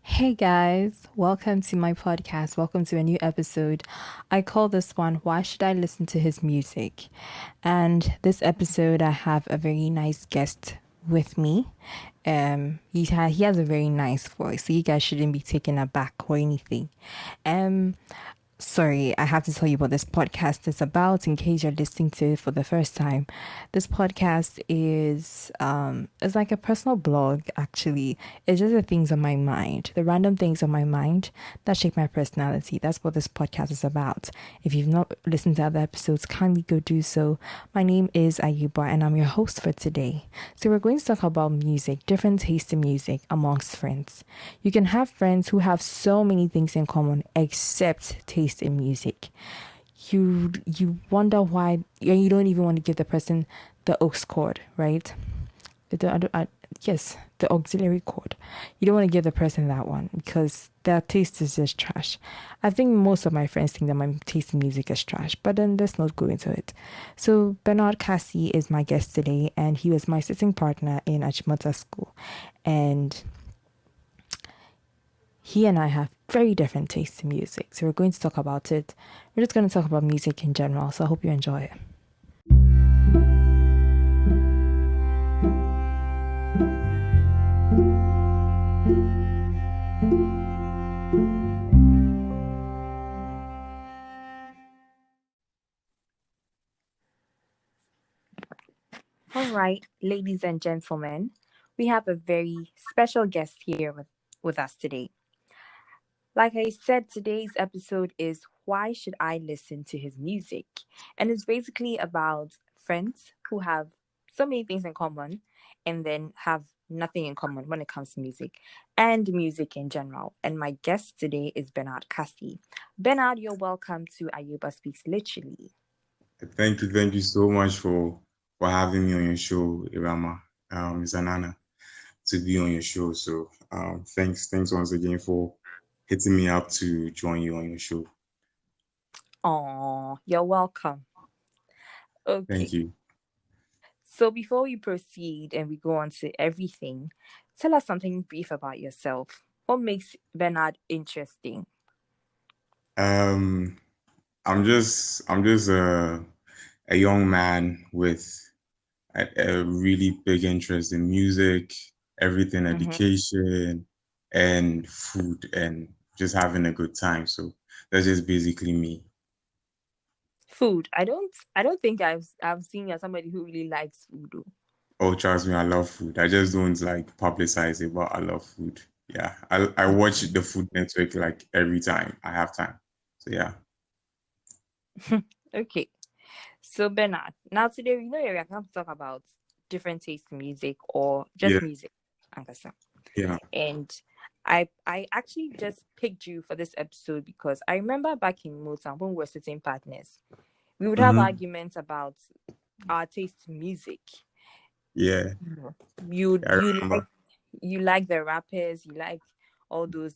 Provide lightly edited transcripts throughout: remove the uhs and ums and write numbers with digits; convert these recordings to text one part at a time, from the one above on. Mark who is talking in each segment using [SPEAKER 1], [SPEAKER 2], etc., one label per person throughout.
[SPEAKER 1] Hey guys, welcome to my podcast. Welcome to a new episode. I call this one Why Should I Listen to His Music? And this episode, I have a very nice guest with me. He has a very nice voice, so you guys shouldn't be taken aback or anything. Um, Sorry, I have to tell you what this podcast is about in case you're listening to it for the first time. This podcast is like a personal blog actually. It's just the things on my mind, the random things on my mind that shape my personality. That's what this podcast is about. If you've not listened to other episodes, kindly go do so. My name is Ayirebuah and I'm your host for today. So we're going to talk about music, different tastes in music amongst friends. You can have friends who have so many things in common except taste in music. You wonder why you don't even want to give the person the aux chord, right? Yes, the auxiliary chord. You don't want to give the person that one because their taste is just trash. I think most of my friends think that my taste in music is trash, but then let's not go into it. So Bernard Cassie is my guest today, and he was my sitting partner in Achimota School, and he and I have very different tastes in music. So we're going to talk about it. We're just going to talk about music in general. So I hope you enjoy it. All right, ladies and gentlemen, we have a very special guest here with us today. Like I said, today's episode is Why Should I Listen to His Music? And it's basically about friends who have so many things in common and then have nothing in common when it comes to music and music in general. And my guest today is Bernard Cassie. Bernard, you're welcome to Ayirebuah Speaks Literally.
[SPEAKER 2] Thank you so much for having me on your show, Irama. It's an honor to be on your show. So thanks once again for hitting me up to join you on your show.
[SPEAKER 1] Oh, you're welcome.
[SPEAKER 2] Thank
[SPEAKER 1] Okay.
[SPEAKER 2] you.
[SPEAKER 1] So before we proceed and we go on to everything, tell us something brief about yourself. What makes Bernard interesting?
[SPEAKER 2] Um, I'm just a young man with a really big interest in music, everything,
[SPEAKER 1] Mm-hmm.
[SPEAKER 2] education, and food, and just having a good time. So that's just basically me.
[SPEAKER 1] Food. I don't think I've seen you as somebody who really likes food though.
[SPEAKER 2] Oh, trust me, I love food. I just don't like publicize it, but I love food. Yeah, I watch
[SPEAKER 1] Okay.
[SPEAKER 2] the Food Network like every time I have time. So yeah.
[SPEAKER 1] Okay. So Bernard, now today we know we are going to talk about different tastes in music or
[SPEAKER 2] Yeah,
[SPEAKER 1] just music. Ankasa.
[SPEAKER 2] yeah.
[SPEAKER 1] And I actually just picked you for this episode because I remember back in Motown when we were sitting partners, we would have
[SPEAKER 2] Mm-hmm.
[SPEAKER 1] arguments about our taste in music.
[SPEAKER 2] Yeah,
[SPEAKER 1] Mhm. You
[SPEAKER 2] I
[SPEAKER 1] you like
[SPEAKER 2] remember.
[SPEAKER 1] you like the rappers, you like all those,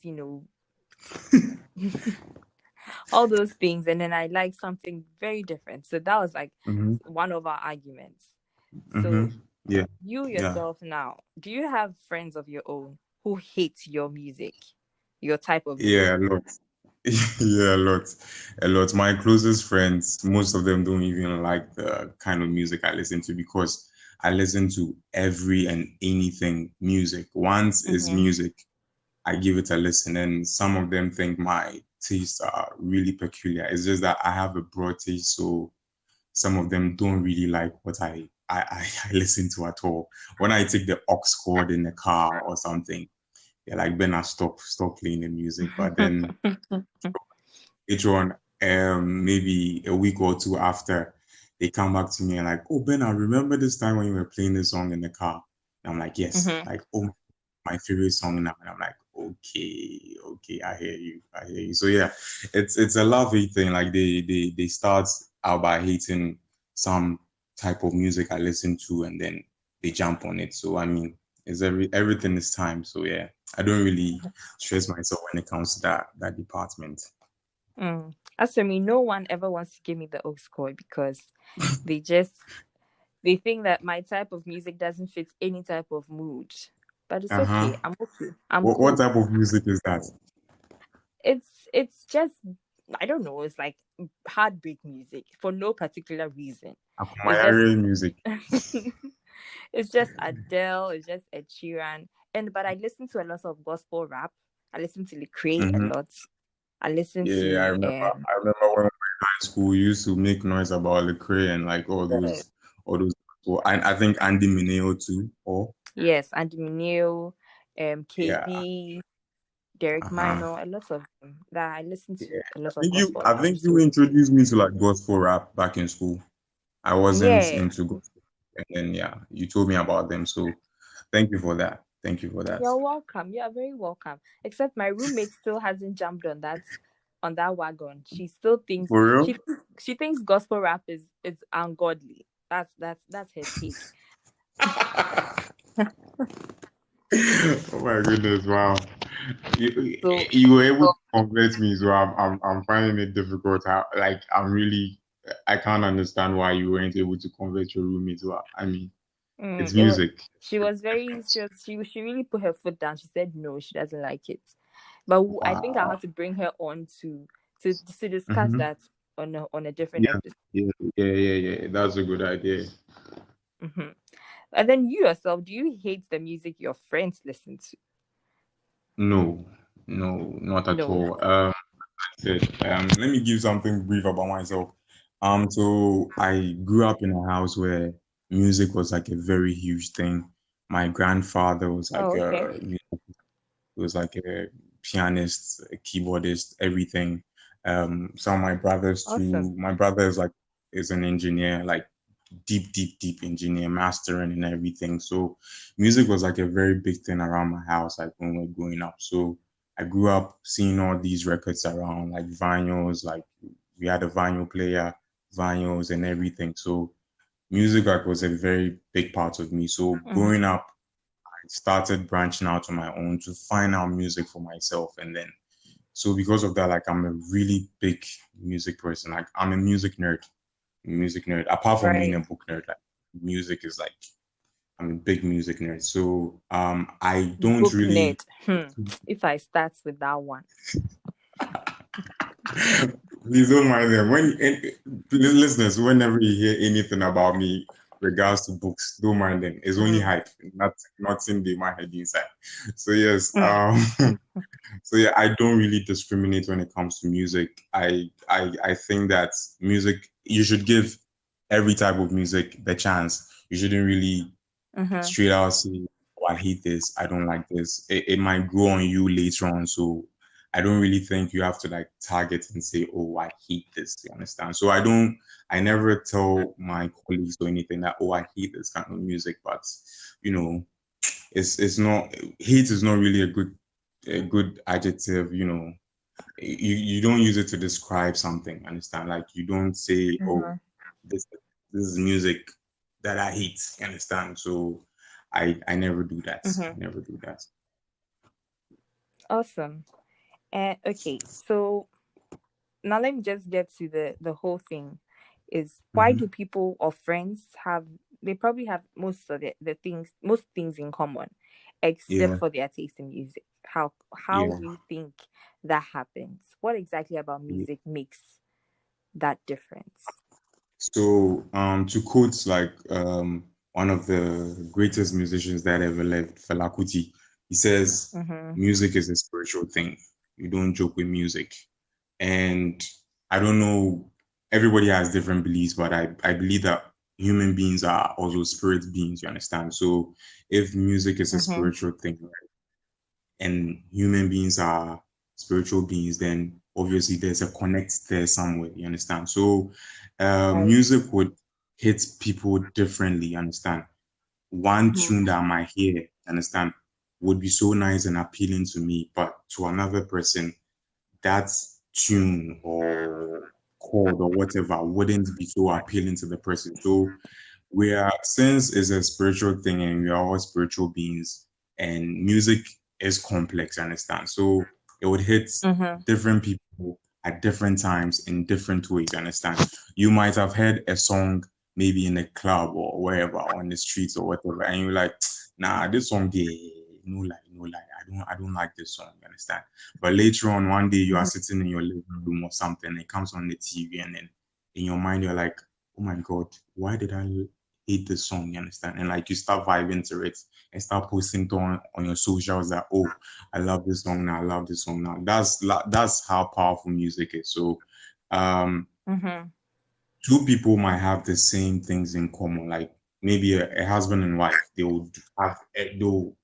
[SPEAKER 1] all those things, and then I like something very different. So that was like
[SPEAKER 2] Mm-hmm.
[SPEAKER 1] one of our arguments.
[SPEAKER 2] Mm-hmm.
[SPEAKER 1] So
[SPEAKER 2] Yeah,
[SPEAKER 1] you
[SPEAKER 2] yeah.
[SPEAKER 1] yourself now, do you have friends of your own who hate your music, your type of music?
[SPEAKER 2] Yeah, a lot. Yeah, a lot. A lot. My closest friends, most of them don't even like the kind of music I listen to because I listen to every and anything music. Once is
[SPEAKER 1] Mm-hmm.
[SPEAKER 2] music, I give it a listen, and some of them think my tastes are really peculiar. It's just that I have a broad taste, so some of them don't really like what I listen to at all. When I take the aux chord in the car or something, they're like, "Ben, stop playing the music." But then later on, maybe a week or two after, they come back to me and like, "Oh, Ben, I remember this time when you were playing this song in the car." And I'm like, "Yes,"
[SPEAKER 1] Mm-hmm.
[SPEAKER 2] like, "Oh, my favorite song now," and I'm like, okay, I hear you. So yeah, it's a lovely thing. Like they start out by hating some type of music I listen to, and then they jump on it. So I mean, it's everything is time. So yeah, I don't really stress myself when it comes to that department.
[SPEAKER 1] As for me, no one ever wants to give me the aux chord because they just they think that my type of music doesn't fit any type of mood. but it's
[SPEAKER 2] Uh-huh.
[SPEAKER 1] okay. I'm okay. I'm
[SPEAKER 2] What
[SPEAKER 1] cool.
[SPEAKER 2] type of music is that?
[SPEAKER 1] It's just, I don't know, it's like heartbreak music for no particular reason. It's just
[SPEAKER 2] Ayirebuah music.
[SPEAKER 1] it's just Adele, it's just Ed Sheeran. And but I listen to a lot of gospel rap. I listen to Lecrae a
[SPEAKER 2] Mm-hmm.
[SPEAKER 1] lot. I listen
[SPEAKER 2] Yeah, I
[SPEAKER 1] to
[SPEAKER 2] remember. I remember when we were in high school, we used to make noise about Lecrae and like all those. So I think Andy Mineo too. Or
[SPEAKER 1] yes, Andy Mineo,
[SPEAKER 2] yeah,
[SPEAKER 1] KB, Derek
[SPEAKER 2] uh-huh.
[SPEAKER 1] Minor, a lot of them that I listen
[SPEAKER 2] Yeah.
[SPEAKER 1] to a lot of gospel
[SPEAKER 2] I
[SPEAKER 1] rap.
[SPEAKER 2] think you
[SPEAKER 1] So
[SPEAKER 2] introduced me to like gospel rap back in school. I wasn't
[SPEAKER 1] yeah,
[SPEAKER 2] into gospel, and then yeah, you told me about them. So thank you for that. Thank you for that.
[SPEAKER 1] you're welcome. You're very welcome. Except my roommate still hasn't jumped on that wagon. She still thinks
[SPEAKER 2] For real?
[SPEAKER 1] she thinks gospel rap is ungodly. That's her take.
[SPEAKER 2] Oh my goodness! Wow,
[SPEAKER 1] So
[SPEAKER 2] you were able to convince me, so I'm finding it difficult. Like I can't understand why you weren't able to convince your roommate. Well, I mean, it's
[SPEAKER 1] it was
[SPEAKER 2] music.
[SPEAKER 1] she really put her foot down. She said no, she doesn't like it. But I think I'll
[SPEAKER 2] Wow.
[SPEAKER 1] have to bring her on to discuss
[SPEAKER 2] Hmm.
[SPEAKER 1] that on a different
[SPEAKER 2] Yeah,
[SPEAKER 1] episode.
[SPEAKER 2] yeah. That's a good idea.
[SPEAKER 1] Hmm. And then you yourself, do you hate the music your friends listen to?
[SPEAKER 2] No, no, not at
[SPEAKER 1] No.
[SPEAKER 2] all. Good. Let me give something brief about myself. So I grew up in a house where music was like a very huge thing. My grandfather
[SPEAKER 1] Oh, okay.
[SPEAKER 2] was like a pianist, a keyboardist, everything. Some of my brothers
[SPEAKER 1] Awesome.
[SPEAKER 2] too. My brother is an engineer, like deep engineer, mastering and everything. So music was like a very big thing around my house, like when we were growing up. So I grew up seeing all these records around, like vinyls, like we had a vinyl player, vinyls and everything. So music like was a very big part of me. So
[SPEAKER 1] Hmm.
[SPEAKER 2] growing up, I started branching out on my own to find out music for myself. And then so because of that, like I'm a really big music person. Like I'm a music nerd. Apart from being
[SPEAKER 1] Right.
[SPEAKER 2] a book nerd, like music is like I'm a big music nerd. So I don't
[SPEAKER 1] Book
[SPEAKER 2] really
[SPEAKER 1] nerd. If I start with that one.
[SPEAKER 2] please don't mind them. Listeners, whenever you hear anything about me regards to books, don't mind them. It's only
[SPEAKER 1] Mm.
[SPEAKER 2] hype, nothing they might head inside. So yes,
[SPEAKER 1] Mm.
[SPEAKER 2] so yeah, I don't really discriminate when it comes to music. I think that music you should give every type of music the chance. You shouldn't really
[SPEAKER 1] Mm-hmm.
[SPEAKER 2] straight out say, "Oh, I hate this. I don't like this." It might grow on you later on. So I don't really think you have to like target and say, "Oh, I hate this." You understand? So I don't. I never tell my colleagues or anything that, "Oh, I hate this kind of music." But you know, it's not hate is not really a good adjective. You know, you don't use it to describe something. Understand? Like you don't say, "Oh,
[SPEAKER 1] Mm-hmm.
[SPEAKER 2] this this is music that I hate." You understand? So I never do that. I
[SPEAKER 1] Mm-hmm.
[SPEAKER 2] never do that.
[SPEAKER 1] Awesome. Okay, so now let me just get to the whole thing. Is why
[SPEAKER 2] Hmm.
[SPEAKER 1] do people or friends have, they probably have most things in common, except
[SPEAKER 2] Yeah,
[SPEAKER 1] for their taste in music. How
[SPEAKER 2] yeah,
[SPEAKER 1] do you think that happens? What exactly about
[SPEAKER 2] yeah.
[SPEAKER 1] music makes that difference?
[SPEAKER 2] So to quote like one of the greatest musicians that ever lived, Fela Kuti, he says,
[SPEAKER 1] Mm-hmm.
[SPEAKER 2] "Music is a spiritual thing. You don't joke with music." And I don't know, everybody has different beliefs, but I believe that human beings are also spirit beings, you understand? So if music is a
[SPEAKER 1] Mm-hmm.
[SPEAKER 2] spiritual thing, right, and human beings are spiritual beings, then obviously there's a connect there somewhere, you understand? So
[SPEAKER 1] Right.
[SPEAKER 2] music would hit people differently, you understand? One
[SPEAKER 1] Mm-hmm.
[SPEAKER 2] tune that I might hear, you understand, would be so nice and appealing to me, but to another person, that tune or chord or whatever wouldn't be so appealing to the person. So since it's a spiritual thing and we are all spiritual beings and music is complex, you understand? So it would hit
[SPEAKER 1] Mm-hmm.
[SPEAKER 2] different people at different times in different ways, you understand? You might have heard a song maybe in a club or wherever on the streets or whatever, and you're like, nah, this song gay. no lie, no lie. I don't like this song, you understand? But later on, one day you are
[SPEAKER 1] Mhm.
[SPEAKER 2] sitting in your living room or something, it comes on the TV, and then in your mind you're like, oh my God, why did I hate this song? You understand? And like you start vibing to it and start posting it on your socials that, oh, I love this song now, I love this song now. That's how powerful music is. So um
[SPEAKER 1] Mhm.
[SPEAKER 2] two people might have the same things in common, like maybe a husband and wife, they would have they'll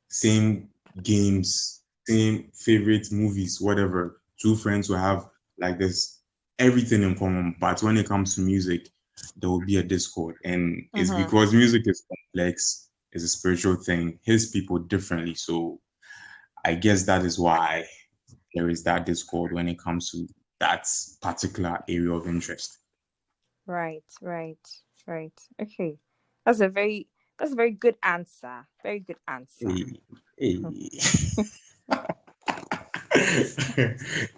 [SPEAKER 2] same games, same favorite movies, whatever. Two friends will have like this everything in common, but when it comes to music, there will be a discord, and it's
[SPEAKER 1] Mhm.
[SPEAKER 2] because music is complex, it's a spiritual thing, hits people differently. So I guess that is why there is that discord when it comes to that particular area of interest.
[SPEAKER 1] Right, right, right. Okay. That's a very that's a very good answer. Very good answer.
[SPEAKER 2] Hey, hey.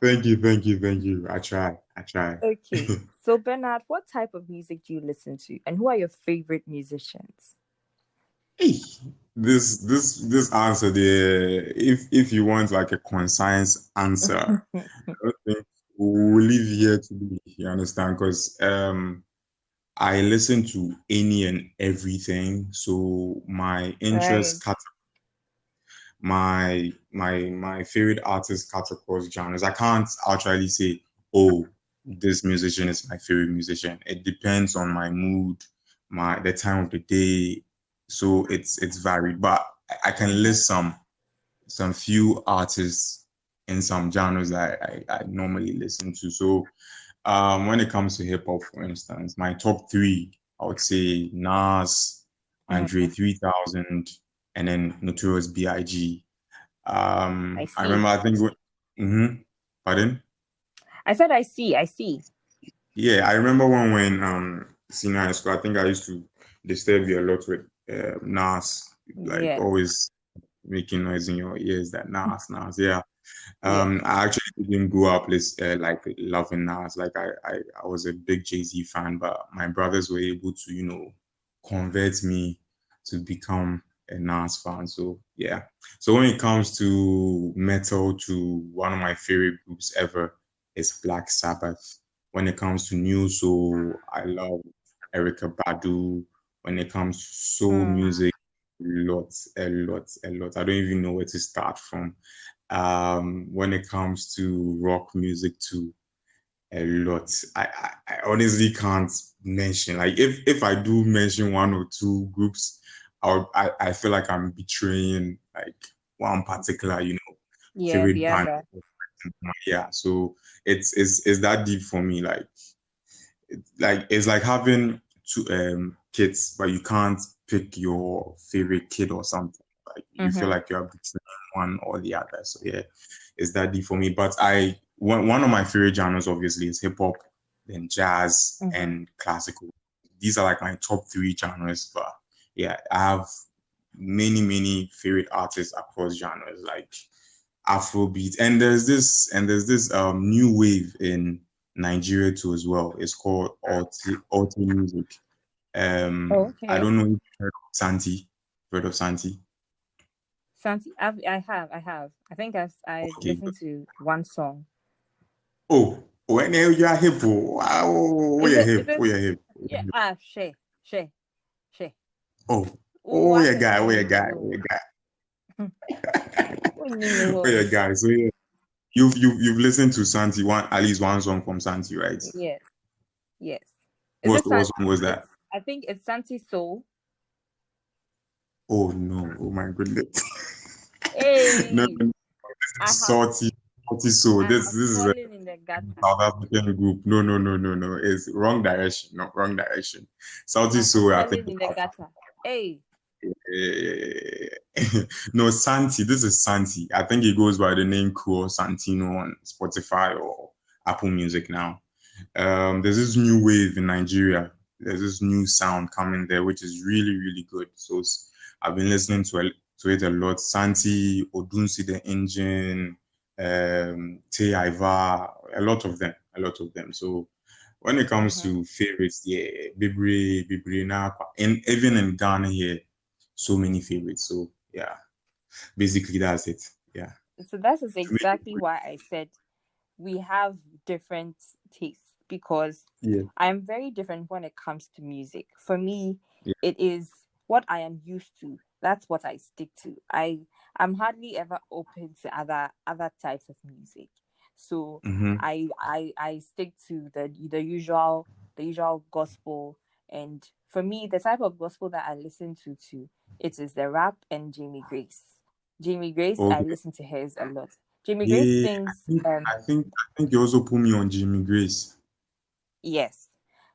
[SPEAKER 2] Thank you. I try.
[SPEAKER 1] Okay. So Bernard, what type of music do you listen to and who are your favorite musicians?
[SPEAKER 2] Hey, this answer there. If you want like a concise answer, I don't think we'll leave here today. You understand? Because I listen to any and everything. So my
[SPEAKER 1] Right.
[SPEAKER 2] interests cut my favorite artists cut across genres. I can't actually say, oh, this musician is my favorite musician. It depends on my mood, the time of the day. So it's varied. But I can
[SPEAKER 1] Mhm.
[SPEAKER 2] list some few artists in some genres that I normally listen to. So when it comes to hip hop, for instance, my top three, I would say Nas, Andre
[SPEAKER 1] Mm,
[SPEAKER 2] 3000, and then Notorious B.I.G.
[SPEAKER 1] I
[SPEAKER 2] I
[SPEAKER 1] see.
[SPEAKER 2] remember, I think, pardon?
[SPEAKER 1] I said I see. I see.
[SPEAKER 2] Yeah, I remember when senior high school, I think I used to disturb you a lot with Nas, like
[SPEAKER 1] Yes.
[SPEAKER 2] always making noise in your ears that Nas. Yeah.
[SPEAKER 1] Yes.
[SPEAKER 2] I actually didn't grow up like loving Nas. Like I was a big Jay-Z fan, but my brothers were able to, convert me to become a Nas fan. So yeah. So when it comes to metal, to one of my favorite groups ever is Black Sabbath. When it comes to new soul, I love Erica Badu. When it comes to soul
[SPEAKER 1] Mm,
[SPEAKER 2] music, a lot. I don't even know where to start from. When it comes to rock music too, a lot. I honestly can't mention, like, if I do mention one or two groups, I feel like I'm betraying like one particular,
[SPEAKER 1] yeah,
[SPEAKER 2] favorite
[SPEAKER 1] the
[SPEAKER 2] band.
[SPEAKER 1] other.
[SPEAKER 2] Yeah, so it's that deep for me. It's like having two kids, but you can't pick your favorite kid or something. Like you feel
[SPEAKER 1] Mm-hmm.
[SPEAKER 2] like you are between one or the other. So yeah, it's that deep for me. But one of my favorite genres obviously is hip hop, then jazz
[SPEAKER 1] Mm-hmm.
[SPEAKER 2] and classical. These are like my top three genres. But yeah, I have many favorite artists across genres like Afrobeat, and there's this new wave in Nigeria too as well. It's called alti music. I
[SPEAKER 1] Okay.
[SPEAKER 2] don't know if you've heard of Santi. Heard of Santi?
[SPEAKER 1] Santi, I have. I think I
[SPEAKER 2] Okay.
[SPEAKER 1] listened to one song.
[SPEAKER 2] Oh, when you are hip, wow,
[SPEAKER 1] Is
[SPEAKER 2] we are
[SPEAKER 1] it? Is
[SPEAKER 2] hip,
[SPEAKER 1] it?
[SPEAKER 2] we are hip.
[SPEAKER 1] Yeah. She, she.
[SPEAKER 2] Oh,
[SPEAKER 1] Who
[SPEAKER 2] oh,
[SPEAKER 1] was
[SPEAKER 2] yeah,
[SPEAKER 1] it?
[SPEAKER 2] guy, we are guy,
[SPEAKER 1] No.
[SPEAKER 2] we are
[SPEAKER 1] Who
[SPEAKER 2] guy, we are guy. So yeah, you've listened to Santi one, at least one song from Santi, right?
[SPEAKER 1] Yes. Yes. Is it
[SPEAKER 2] What
[SPEAKER 1] San?
[SPEAKER 2] song was that?
[SPEAKER 1] It's. I think it's Santi Soul.
[SPEAKER 2] Oh no, oh my goodness. No,
[SPEAKER 1] Hey,
[SPEAKER 2] no,
[SPEAKER 1] I have
[SPEAKER 2] salty, salty soul.
[SPEAKER 1] I
[SPEAKER 2] This
[SPEAKER 1] have
[SPEAKER 2] is a
[SPEAKER 1] fallen in the gutter.
[SPEAKER 2] South African group. No, no, no, no, no. It's wrong direction. No, wrong direction. Salty
[SPEAKER 1] I have
[SPEAKER 2] soul, I think.
[SPEAKER 1] fallen in the gutter. Hey.
[SPEAKER 2] No, Santi. This is Santi. I think he goes by the name Cool Santino on Spotify or Apple Music now. There's this new wave in Nigeria. There's this new sound coming there, which is really good. So I've been listening to it a lot. Santi, Odunsi the Engine, Te Iva, a lot of them. So when it comes
[SPEAKER 1] Mm-hmm.
[SPEAKER 2] to favorites, yeah, Bibri, Bibri, and even in Ghana here, so many favorites. So yeah. basically that's it. Yeah.
[SPEAKER 1] So that is
[SPEAKER 2] To make it
[SPEAKER 1] exactly
[SPEAKER 2] quick.
[SPEAKER 1] why I said we have different tastes, because
[SPEAKER 2] Yeah.
[SPEAKER 1] I am very different when it comes to music. For me,
[SPEAKER 2] Yeah.
[SPEAKER 1] it is what I am used to. That's what I stick to. I'm hardly ever open to other types of music. So
[SPEAKER 2] Mm-hmm.
[SPEAKER 1] I stick to the usual gospel. And for me, the type of gospel that I listen to it is the rap and Jamie Grace. Jamie Grace, I
[SPEAKER 2] Okay.
[SPEAKER 1] listen to hers a lot. Jamie Grace
[SPEAKER 2] Yeah.
[SPEAKER 1] sings
[SPEAKER 2] I think you also put me on Jimmy Grace.
[SPEAKER 1] yes.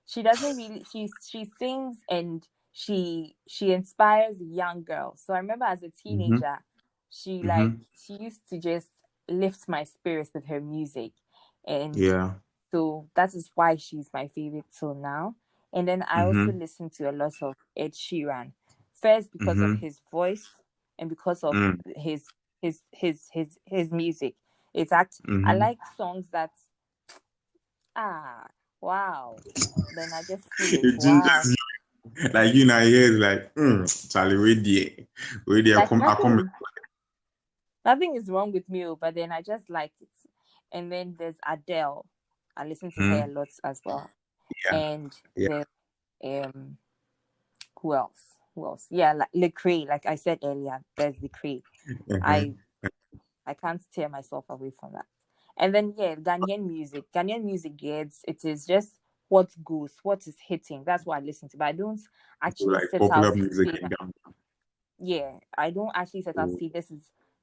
[SPEAKER 1] She doesn't really she sings, and she inspires young girls. So I remember as a
[SPEAKER 2] Mm-hmm.
[SPEAKER 1] teenager, she like
[SPEAKER 2] Mm-hmm.
[SPEAKER 1] she used to just lift my spirits with her music. And
[SPEAKER 2] Yeah.
[SPEAKER 1] so that is why she's my favorite till now. And then I also
[SPEAKER 2] Mm-hmm.
[SPEAKER 1] listen to a lot of Ed Sheeran. First because of
[SPEAKER 2] Mm-hmm.
[SPEAKER 1] his voice, and because of
[SPEAKER 2] Mm.
[SPEAKER 1] his music. I
[SPEAKER 2] Mm-hmm.
[SPEAKER 1] like songs that ah wow. Then I just feel it.
[SPEAKER 2] It
[SPEAKER 1] Wow.
[SPEAKER 2] gingers you. Like you know, here is like, Charlie, wait there,
[SPEAKER 1] Like
[SPEAKER 2] I come.
[SPEAKER 1] nothing is wrong with me, but then I just like it. And then there's Adele. I listen to her a
[SPEAKER 2] Mhm.
[SPEAKER 1] lot as well.
[SPEAKER 2] Yeah.
[SPEAKER 1] And
[SPEAKER 2] Yeah.
[SPEAKER 1] there's who else? Who else? Yeah, like Lecrae, like I said earlier, there's Lecrae. I
[SPEAKER 2] Mhm.
[SPEAKER 1] I can't tear myself away from that. And then yeah, Ghanaian music. Ghanaian music, yeah, it is just what goes, what is hitting. That's what I listen to. But I don't
[SPEAKER 2] So
[SPEAKER 1] actually
[SPEAKER 2] like
[SPEAKER 1] set out
[SPEAKER 2] popular
[SPEAKER 1] to
[SPEAKER 2] music
[SPEAKER 1] say
[SPEAKER 2] in Ghana.
[SPEAKER 1] yeah, I don't actually set out to
[SPEAKER 2] Oh,
[SPEAKER 1] say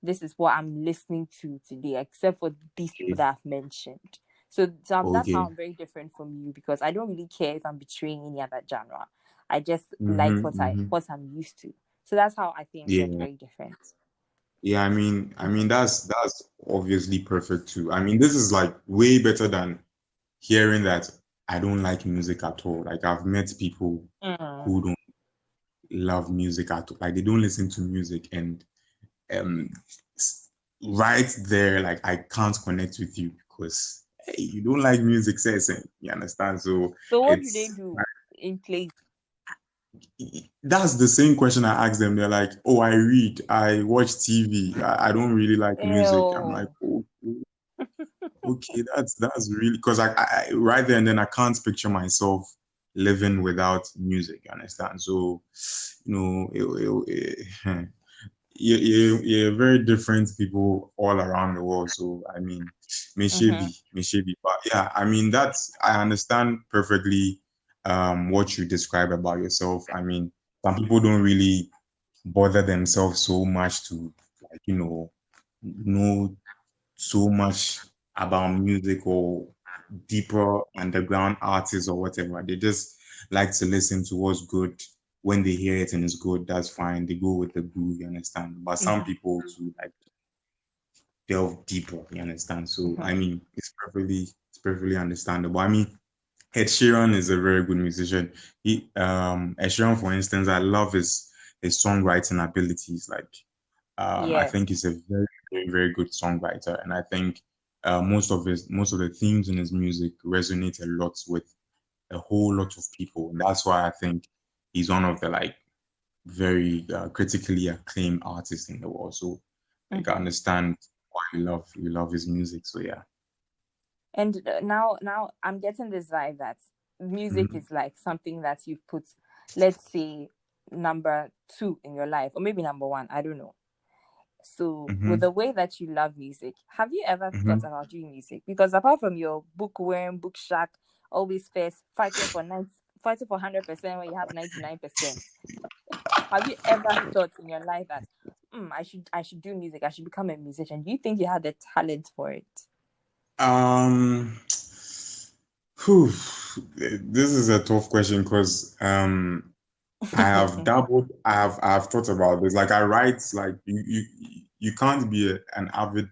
[SPEAKER 1] this is what I'm listening to today, except for these people
[SPEAKER 2] okay.
[SPEAKER 1] that I've mentioned. So that's how
[SPEAKER 2] Okay.
[SPEAKER 1] I'm very different from you, because I don't really care if I'm betraying any other genre. I just like
[SPEAKER 2] Mm-hmm. Mm-hmm.
[SPEAKER 1] what I'm used to. So that's how I think we're
[SPEAKER 2] Yeah.
[SPEAKER 1] very different.
[SPEAKER 2] Yeah. I
[SPEAKER 1] Mhm.
[SPEAKER 2] mean that's obviously perfect too. I mean, this is like way better than hearing that I don't like music at all. Like I've met people
[SPEAKER 1] Mm.
[SPEAKER 2] who don't love music at all. Like they don't listen to music, and um right there, like I can't connect with you because hey, you don't like music, says you understand? So
[SPEAKER 1] So what do they
[SPEAKER 2] it's
[SPEAKER 1] do in place?
[SPEAKER 2] that's the same question I asked them. They're like, "Oh, I read, I watch TV. I don't really like music." I'm like,
[SPEAKER 1] Ew.
[SPEAKER 2] "Oh, okay, that's really because right there and then I can't picture myself living without music. You understand? So, you know, you're very different people all around the world. So I mean,
[SPEAKER 1] Mm-hmm.
[SPEAKER 2] maybe, but yeah, I mean I understand perfectly what you describe about yourself. I mean, some people don't really bother themselves so much to like know so much about music or deeper underground artists or whatever. They just like to listen to what's good. When they hear it and it's good, that's fine. They go with the groove, you understand. But some
[SPEAKER 1] Mm-hmm.
[SPEAKER 2] people to like delve deeper, you understand. So
[SPEAKER 1] Mm-hmm.
[SPEAKER 2] I mean, it's perfectly understandable. I mean, Ed Sheeran is a very good musician. Ed Sheeran, for instance, I love his songwriting abilities. Like I
[SPEAKER 1] Yes.
[SPEAKER 2] think he's a very, very, very good songwriter, and I think most of the themes in his music resonate a lot with a whole lot of people. And that's why I think he's one of the like very critically acclaimed artists in the world. So like I
[SPEAKER 1] Mm-hmm.
[SPEAKER 2] understand why you love his music. So yeah.
[SPEAKER 1] And now I'm getting this vibe that music
[SPEAKER 2] Mm-hmm.
[SPEAKER 1] is like something that you've put, let's say, number two in your life, or maybe number one. I don't know. So, with
[SPEAKER 2] Mm-hmm.
[SPEAKER 1] the way that you love music, have you ever thought
[SPEAKER 2] Mm-hmm.
[SPEAKER 1] about doing music? Because apart from your bookworm, book shack, always first fighting for 100% when you have 99%, have you ever thought in your life that I should do music, I should become a musician? Do you think you had the talent for it?
[SPEAKER 2] Um, whew, this is a tough question because I have dabbled. I have thought about this. Like I write, like you can't be an avid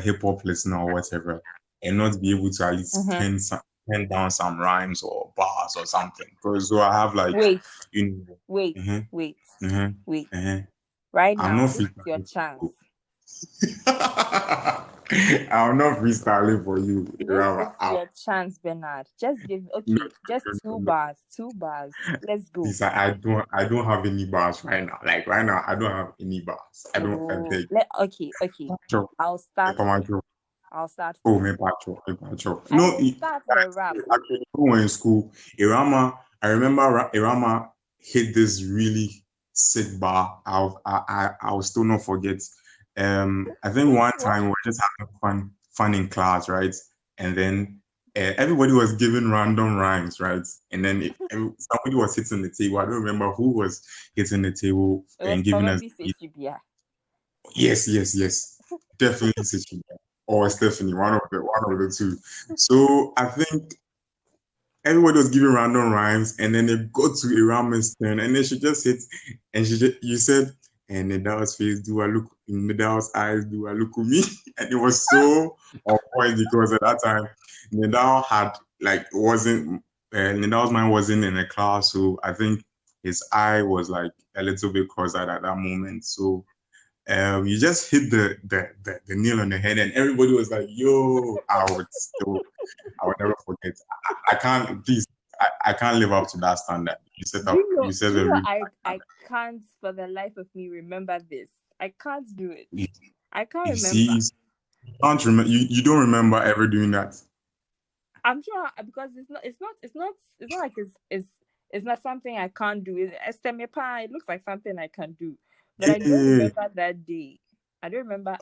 [SPEAKER 2] hip hop listener or whatever and not be able to at least
[SPEAKER 1] Mm-hmm.
[SPEAKER 2] pen down some rhymes or bars or something. Because so I have like
[SPEAKER 1] Wait,
[SPEAKER 2] you
[SPEAKER 1] wait,
[SPEAKER 2] know,
[SPEAKER 1] wait,
[SPEAKER 2] uh-huh,
[SPEAKER 1] wait.
[SPEAKER 2] uh-huh.
[SPEAKER 1] Right
[SPEAKER 2] I'm
[SPEAKER 1] now,
[SPEAKER 2] not
[SPEAKER 1] this is your
[SPEAKER 2] freestyling.
[SPEAKER 1] chance.
[SPEAKER 2] I'm not freestyling for you,
[SPEAKER 1] This is
[SPEAKER 2] Irama.
[SPEAKER 1] your chance, Bernard. Just give
[SPEAKER 2] No,
[SPEAKER 1] okay, just
[SPEAKER 2] no,
[SPEAKER 1] two
[SPEAKER 2] no, no.
[SPEAKER 1] bars, two bars. Let's go.
[SPEAKER 2] Please, I don't have any bars right now. Like right now, I don't have any bars. I
[SPEAKER 1] Oh,
[SPEAKER 2] beg.
[SPEAKER 1] okay.
[SPEAKER 2] Pacho,
[SPEAKER 1] I'll start first.
[SPEAKER 2] Pacho.
[SPEAKER 1] I'll start
[SPEAKER 2] Oh,
[SPEAKER 1] first.
[SPEAKER 2] me Pacho, me Pacho.
[SPEAKER 1] I
[SPEAKER 2] No,
[SPEAKER 1] will start the rap.
[SPEAKER 2] actually, when we were in school, Irama, I remember Irama hit this really sick bar. I'll still not forget. I think
[SPEAKER 1] Which
[SPEAKER 2] one
[SPEAKER 1] one?
[SPEAKER 2] time we were just having fun in class, right? And then everybody was giving random rhymes, right? And then somebody was hitting the table. I don't remember who was hitting the table
[SPEAKER 1] It was
[SPEAKER 2] and giving us.
[SPEAKER 1] probably Sechibia.
[SPEAKER 2] Yes, yes, yes. Definitely Cecilia or Stephanie, one of the two. So I think everybody was giving random rhymes, and then it got to Irama's turn, and then she just hit, and you said, and Nidal's face, do I look in Nidal's eyes, do I look at me? And it was so on point because at that time, Nidal had like wasn't Nidal's mind wasn't in a class, so I think his eye was like a little bit cross-eyed at that moment. So you just hit the nail on the head, and everybody was like, "Yo!" I would never forget. I can't, please, I can't live up to that standard. You set
[SPEAKER 1] Do you
[SPEAKER 2] a
[SPEAKER 1] know
[SPEAKER 2] really
[SPEAKER 1] I can't for the life of me remember this. I can't do it.
[SPEAKER 2] you,
[SPEAKER 1] I can't
[SPEAKER 2] you see,
[SPEAKER 1] remember.
[SPEAKER 2] you can't remember. You don't remember ever doing that.
[SPEAKER 1] I'm sure because it's not like it's not something I can't do. It looks like something I can do. But I don't
[SPEAKER 2] Yeah,
[SPEAKER 1] remember that day. I don't remember.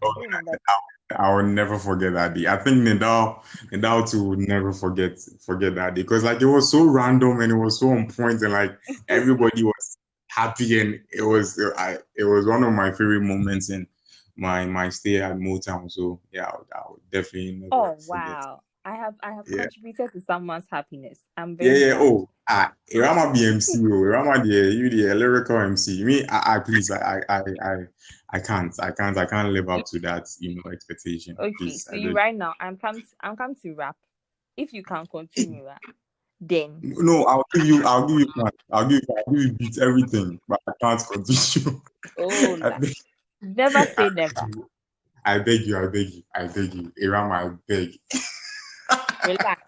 [SPEAKER 2] I will never forget that day. I think Nidal too would never forget that day because like it was so random and it was so on point and like everybody was happy and it was one of my favorite moments in my stay at Motown. So yeah, I would definitely never
[SPEAKER 1] Oh
[SPEAKER 2] forget.
[SPEAKER 1] wow. I have
[SPEAKER 2] Yeah.
[SPEAKER 1] contributed to someone's happiness. I'm
[SPEAKER 2] Yeah,
[SPEAKER 1] very
[SPEAKER 2] yeah.
[SPEAKER 1] glad.
[SPEAKER 2] Oh, Irama BMC, Irama the lyrical MC. Me, please, I can't live up to that, expectation.
[SPEAKER 1] Okay,
[SPEAKER 2] Please,
[SPEAKER 1] so
[SPEAKER 2] I
[SPEAKER 1] you
[SPEAKER 2] beg.
[SPEAKER 1] right now I'm come to rap. If you can continue rap, then
[SPEAKER 2] No, I'll give you beat everything, but I can't continue.
[SPEAKER 1] oh
[SPEAKER 2] I
[SPEAKER 1] la.
[SPEAKER 2] beg,
[SPEAKER 1] Never
[SPEAKER 2] I
[SPEAKER 1] say never.
[SPEAKER 2] beg you, Irama, I beg.
[SPEAKER 1] Relax,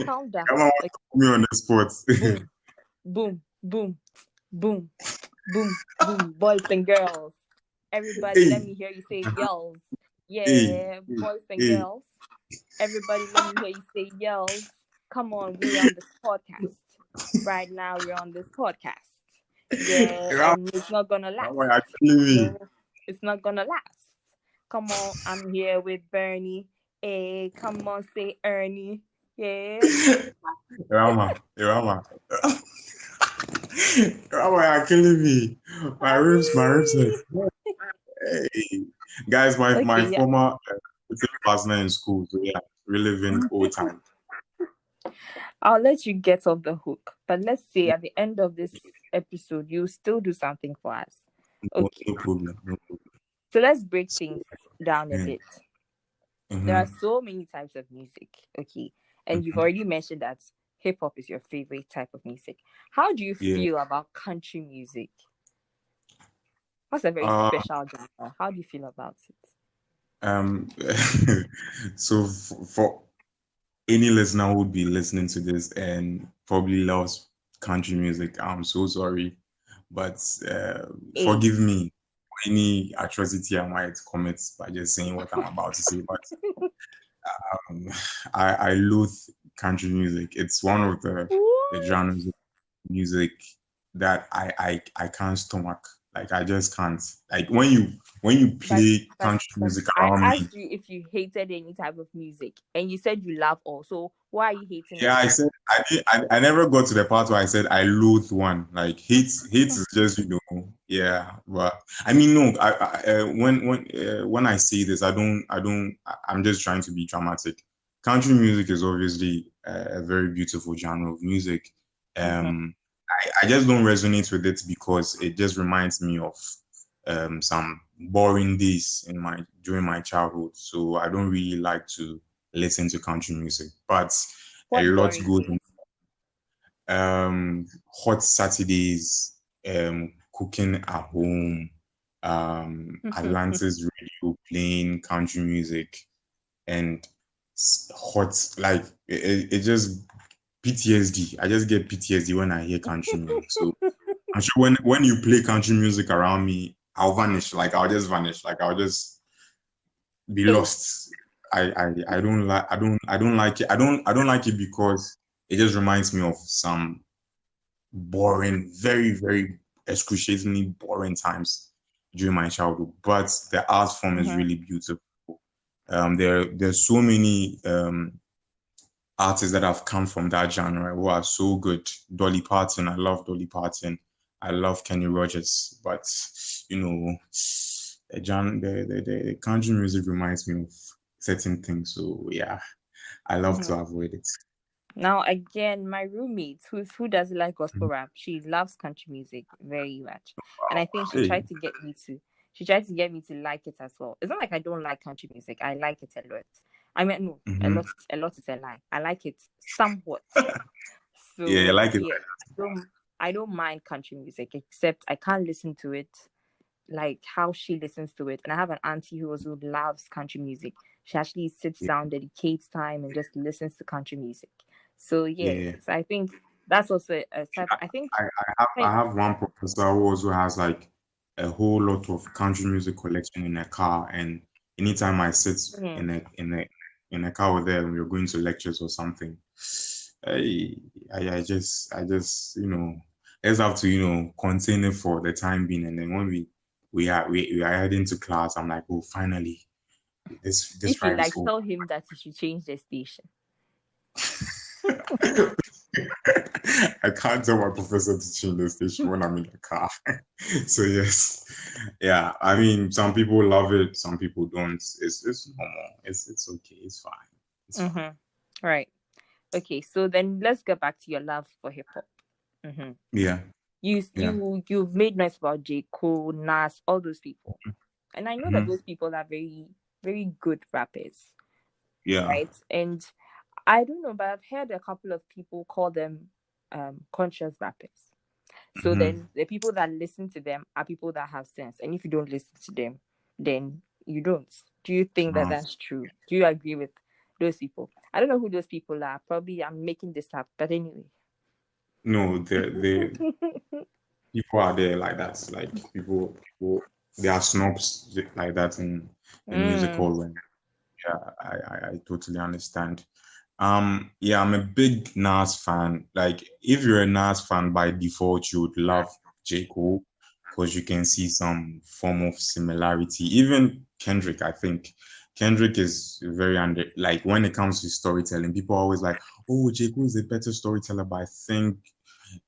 [SPEAKER 1] calm down.
[SPEAKER 2] Irama want
[SPEAKER 1] Okay,
[SPEAKER 2] to put me on the spot.
[SPEAKER 1] boom, boom, boom, boom, boom, boys and girls. Everybody, let
[SPEAKER 2] Hey,
[SPEAKER 1] me hear you say yells.
[SPEAKER 2] hey,
[SPEAKER 1] Yeah,
[SPEAKER 2] hey,
[SPEAKER 1] boys and
[SPEAKER 2] hey.
[SPEAKER 1] girls. Everybody, let me hear you say yells. Come on, we're on this podcast. Right now, we're on this podcast. Yeah,
[SPEAKER 2] Irama,
[SPEAKER 1] and it's not gonna last.
[SPEAKER 2] Irama, you're killing me.
[SPEAKER 1] No, it's not gonna last. Come on, I'm here with Bernie. Hey, come on, say Ernie. Yeah.
[SPEAKER 2] Irama. Oh, you're killing me. My ribs are. Hey. Guys, my
[SPEAKER 1] Okay, yeah.
[SPEAKER 2] former partner in school, so yeah, reliving old time.
[SPEAKER 1] I'll let you get off the hook. But let's say at the end of this episode, you still do something for us.
[SPEAKER 2] No,
[SPEAKER 1] Okay.
[SPEAKER 2] no problem. No problem.
[SPEAKER 1] So let's break things down a bit. There are
[SPEAKER 2] Mm-hmm.
[SPEAKER 1] so many types of music. Okay. And you've
[SPEAKER 2] Mm-hmm.
[SPEAKER 1] already mentioned that hip hop is your favorite type of music. How do you
[SPEAKER 2] Yeah.
[SPEAKER 1] feel about country music? That's a very
[SPEAKER 2] Uh,
[SPEAKER 1] special genre. How do you feel about it?
[SPEAKER 2] um, so for any listener who would be listening to this and probably loves country music, I'm so sorry, but
[SPEAKER 1] Hey.
[SPEAKER 2] forgive me for any atrocity I might commit by just saying what I'm about to say. But um, I loathe country music. It's one of the
[SPEAKER 1] What?
[SPEAKER 2] genres of music that I can't stomach. Like I just can't. Like when you
[SPEAKER 1] But
[SPEAKER 2] play
[SPEAKER 1] but
[SPEAKER 2] country
[SPEAKER 1] but
[SPEAKER 2] music
[SPEAKER 1] I
[SPEAKER 2] around me,
[SPEAKER 1] asked you if you hated any type of music, and you said you love all. So why are you hating
[SPEAKER 2] yeah,
[SPEAKER 1] it?
[SPEAKER 2] I said I never got to the part where I said I loathe one. Like hate is just yeah. But I mean no. When I say this, I'm just trying to be dramatic. Country music is obviously a very beautiful genre of music.
[SPEAKER 1] Mm-hmm.
[SPEAKER 2] I just don't resonate with it because it just reminds me of some boring days during my childhood. So I don't really like to listen to country music. But a
[SPEAKER 1] What
[SPEAKER 2] lot
[SPEAKER 1] boring
[SPEAKER 2] goes
[SPEAKER 1] days?
[SPEAKER 2] hot Saturdays, cooking at home, Atlantis radio playing country music. and hot, like it just PTSD. I just get PTSD when I hear country music. So I'm sure when you play country music around me, I'll vanish. Like I'll just vanish. Like I'll just be
[SPEAKER 1] So,
[SPEAKER 2] lost. I don't like it. I don't like it because it just reminds me of some boring, very excruciatingly boring times during my childhood. But the art form is
[SPEAKER 1] mhm,
[SPEAKER 2] really beautiful. There's so many artists that have come from that genre who are so good. Dolly Parton, I love Dolly Parton. I love Kenny Rogers, but you know, the country music reminds me of certain things. So yeah, I love to
[SPEAKER 1] mhm.
[SPEAKER 2] avoid it.
[SPEAKER 1] Now again, my roommate, who doesn't like gospel
[SPEAKER 2] Mhm.
[SPEAKER 1] rap, she loves country music very much, and I think
[SPEAKER 2] Hey.
[SPEAKER 1] she tried to get me to like it as well. It's not like I don't like country music; I like it a lot. I mean, no,
[SPEAKER 2] Hmm.
[SPEAKER 1] a lot is a lie. I like it somewhat.
[SPEAKER 2] Yeah, I
[SPEAKER 1] So
[SPEAKER 2] like it.
[SPEAKER 1] yeah, I don't mind country music, except I can't listen to it like how she listens to it. And I have an auntie who also loves country music. She actually sits
[SPEAKER 2] Yeah,
[SPEAKER 1] down, dedicates time, and just listens to country music. So yeah,
[SPEAKER 2] yeah.
[SPEAKER 1] so I think that's also a type. I think
[SPEAKER 2] I
[SPEAKER 1] like
[SPEAKER 2] have one professor who also has like a whole lot of country music collection in a car, and anytime I sit
[SPEAKER 1] mm,
[SPEAKER 2] in a car with them, we're going to lectures or something. I I just let's have to contain it for the time being, and then when we are heading to class, I'm like, oh, finally this
[SPEAKER 1] if you
[SPEAKER 2] ride is
[SPEAKER 1] like,
[SPEAKER 2] over.
[SPEAKER 1] tell him that he should change the station.
[SPEAKER 2] I can't tell my professor to change the station when I'm in the car. So yes, yeah. I mean, some people love it, some people don't. It's normal. It's okay. It's fine. It's fine.
[SPEAKER 1] Mm-hmm. Right. Okay. So then let's get back to your love for hip hop. Mm-hmm.
[SPEAKER 2] Yeah, yeah,
[SPEAKER 1] You've made noise about J. Cole, Nas, all those people, and I know that
[SPEAKER 2] hmm,
[SPEAKER 1] those people are very good rappers,
[SPEAKER 2] yeah,
[SPEAKER 1] right? And I don't know, but I've heard a couple of people call them conscious rappers. So
[SPEAKER 2] hmm.
[SPEAKER 1] then the people that listen to them are people that have sense. And if you don't listen to them, then you don't. Do you think that
[SPEAKER 2] Uh,
[SPEAKER 1] that's true? Do you agree with those people? I don't know who those people are. Probably I'm making this up, but anyway.
[SPEAKER 2] no, the people are there like that. Like people, they are snobs like that in the
[SPEAKER 1] Mm,
[SPEAKER 2] musical realm. Yeah, I totally understand. Yeah, I'm a big Nas fan. Like, if you're a Nas fan by default, you would love J. Cole because you can see some form of similarity. Even Kendrick, I think. Kendrick is very under, like, when it comes to storytelling, people are always like, oh, J. Cole is a better storyteller, but I think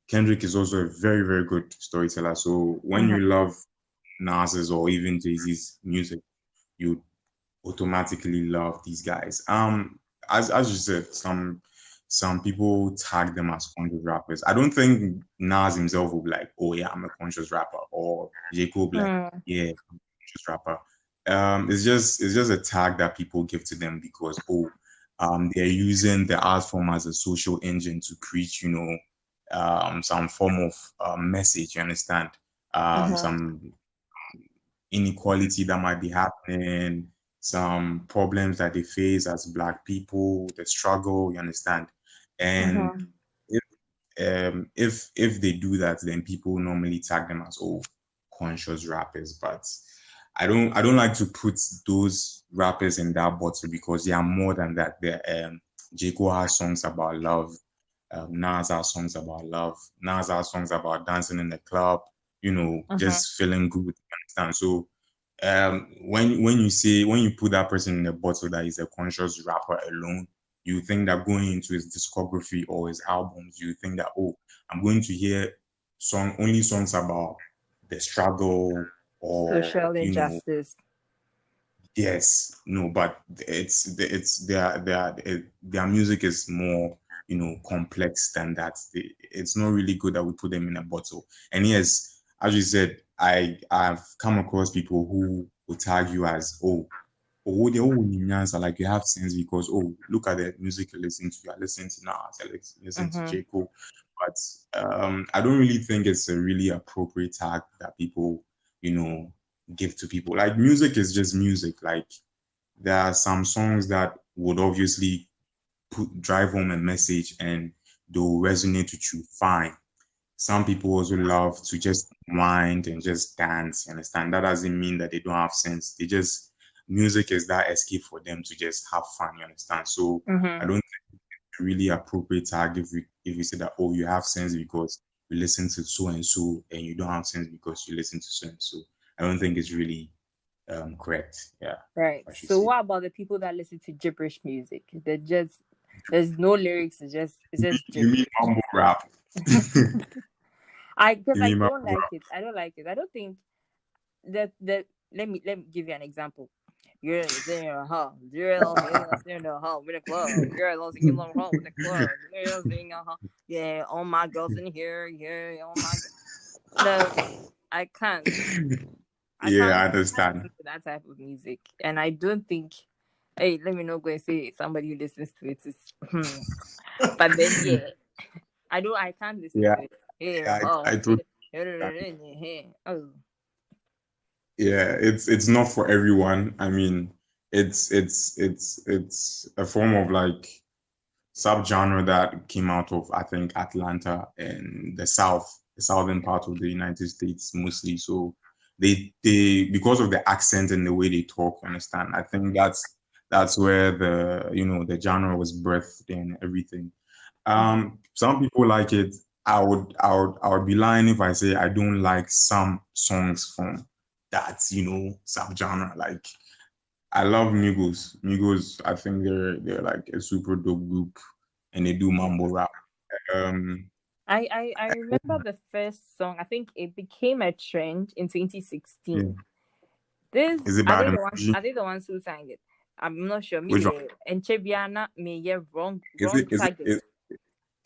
[SPEAKER 2] Kendrick is also a very good storyteller. So when
[SPEAKER 1] mhm,
[SPEAKER 2] you love Nas's or even Jay-Z's music, you automatically love these guys. As you said, some people tag them as conscious rappers. I don't think Nas himself will be like, oh yeah, I'm a conscious rapper, or J. Cole will be like,
[SPEAKER 1] mm,
[SPEAKER 2] yeah, I'm a conscious rapper. It's just a tag that people give to them because they're using the art form as a social engine to create, some form of message. You understand?
[SPEAKER 1] mhm,
[SPEAKER 2] Some inequality that might be happening, some problems that they face as Black people, the struggle, you understand? And
[SPEAKER 1] mhm,
[SPEAKER 2] if if they do that, then people normally tag them as conscious rappers. But I don't like to put those rappers in that bottle because they are more than that. J. Cole has songs about love. Nas has songs about love. Nas has songs about dancing in the club,
[SPEAKER 1] mhm.
[SPEAKER 2] just feeling good. You understand? So when you put that person in a bottle that is a conscious rapper alone, you think that going into his discography or his albums, you think that, oh, I'm going to hear only songs about the struggle, or
[SPEAKER 1] Social injustice.
[SPEAKER 2] yes, no, but it's their music is more, complex than that. It's not really good that we put them in a bottle. And yes, as you said, I've come across people who would tag you as, oh, they all answer, like you have sense because, look at the music you listen to. I listen to Nas, I listen to
[SPEAKER 1] Mm-hmm.
[SPEAKER 2] J. Cole. But I don't really think it's a really appropriate tag that people, you know, give to people. Like, music is just music. Like, there are some songs that would obviously drive home a message and they'll resonate with you fine. Some people also love to just wind and just dance. You understand? That doesn't mean that they don't have sense. They just music is that escape for them to just have fun. You understand? So I
[SPEAKER 1] Mm-hmm.
[SPEAKER 2] don't think it's really appropriate tag if you say that, oh, you have sense because you listen to so and you don't have sense because you listen to so and so. I don't think it's really correct. Yeah,
[SPEAKER 1] Right.
[SPEAKER 2] I should
[SPEAKER 1] So
[SPEAKER 2] say.
[SPEAKER 1] what about the people that listen to gibberish music? They're just there's no lyrics. It's just
[SPEAKER 2] You mean
[SPEAKER 1] gibberish.
[SPEAKER 2] mumble rap?
[SPEAKER 1] Because
[SPEAKER 2] You
[SPEAKER 1] I
[SPEAKER 2] mean
[SPEAKER 1] don't
[SPEAKER 2] mumble
[SPEAKER 1] like
[SPEAKER 2] rap?
[SPEAKER 1] it. I don't like it. I don't think that let me give you an example. You're listening to huh. You're listening to huh with the club. You're listening to huh with the club. You're listening to huh. Yeah, all my girls in here. Yeah, all my no, I can't. I
[SPEAKER 2] Yeah,
[SPEAKER 1] can't.
[SPEAKER 2] I
[SPEAKER 1] I can't
[SPEAKER 2] understand.
[SPEAKER 1] listen to that type of music, and I don't think. Hey, let me not go and say somebody who listens to it is. But then, yeah, I don't. I can't listen
[SPEAKER 2] Yeah,
[SPEAKER 1] to it. Yeah,
[SPEAKER 2] yeah,
[SPEAKER 1] oh,
[SPEAKER 2] I totally
[SPEAKER 1] oh,
[SPEAKER 2] yeah, it's not for everyone. I mean, it's a form of like subgenre that came out of I think Atlanta and the southern part of the United States mostly. So they because of the accent and the way they talk, you understand. I think that's where the genre was birthed and everything.
[SPEAKER 1] mm-hmm.
[SPEAKER 2] Some people like it. I would be lying if I say I don't like some songs from that subgenre. Like I love Migos. Migos, I think they're like a super dope group, and they do mambo
[SPEAKER 1] Yes.
[SPEAKER 2] rap. Um,
[SPEAKER 1] I remember the first song. I think it became a trend in
[SPEAKER 2] yeah.
[SPEAKER 1] 2016. This
[SPEAKER 2] Is it
[SPEAKER 1] are
[SPEAKER 2] bad
[SPEAKER 1] they the ones?
[SPEAKER 2] emoji?
[SPEAKER 1] Are they the ones who sang it? I'm not sure. Me
[SPEAKER 2] Which one?
[SPEAKER 1] the and Chebiana me yeah
[SPEAKER 2] Is
[SPEAKER 1] wrong
[SPEAKER 2] it is it
[SPEAKER 1] target.
[SPEAKER 2] is,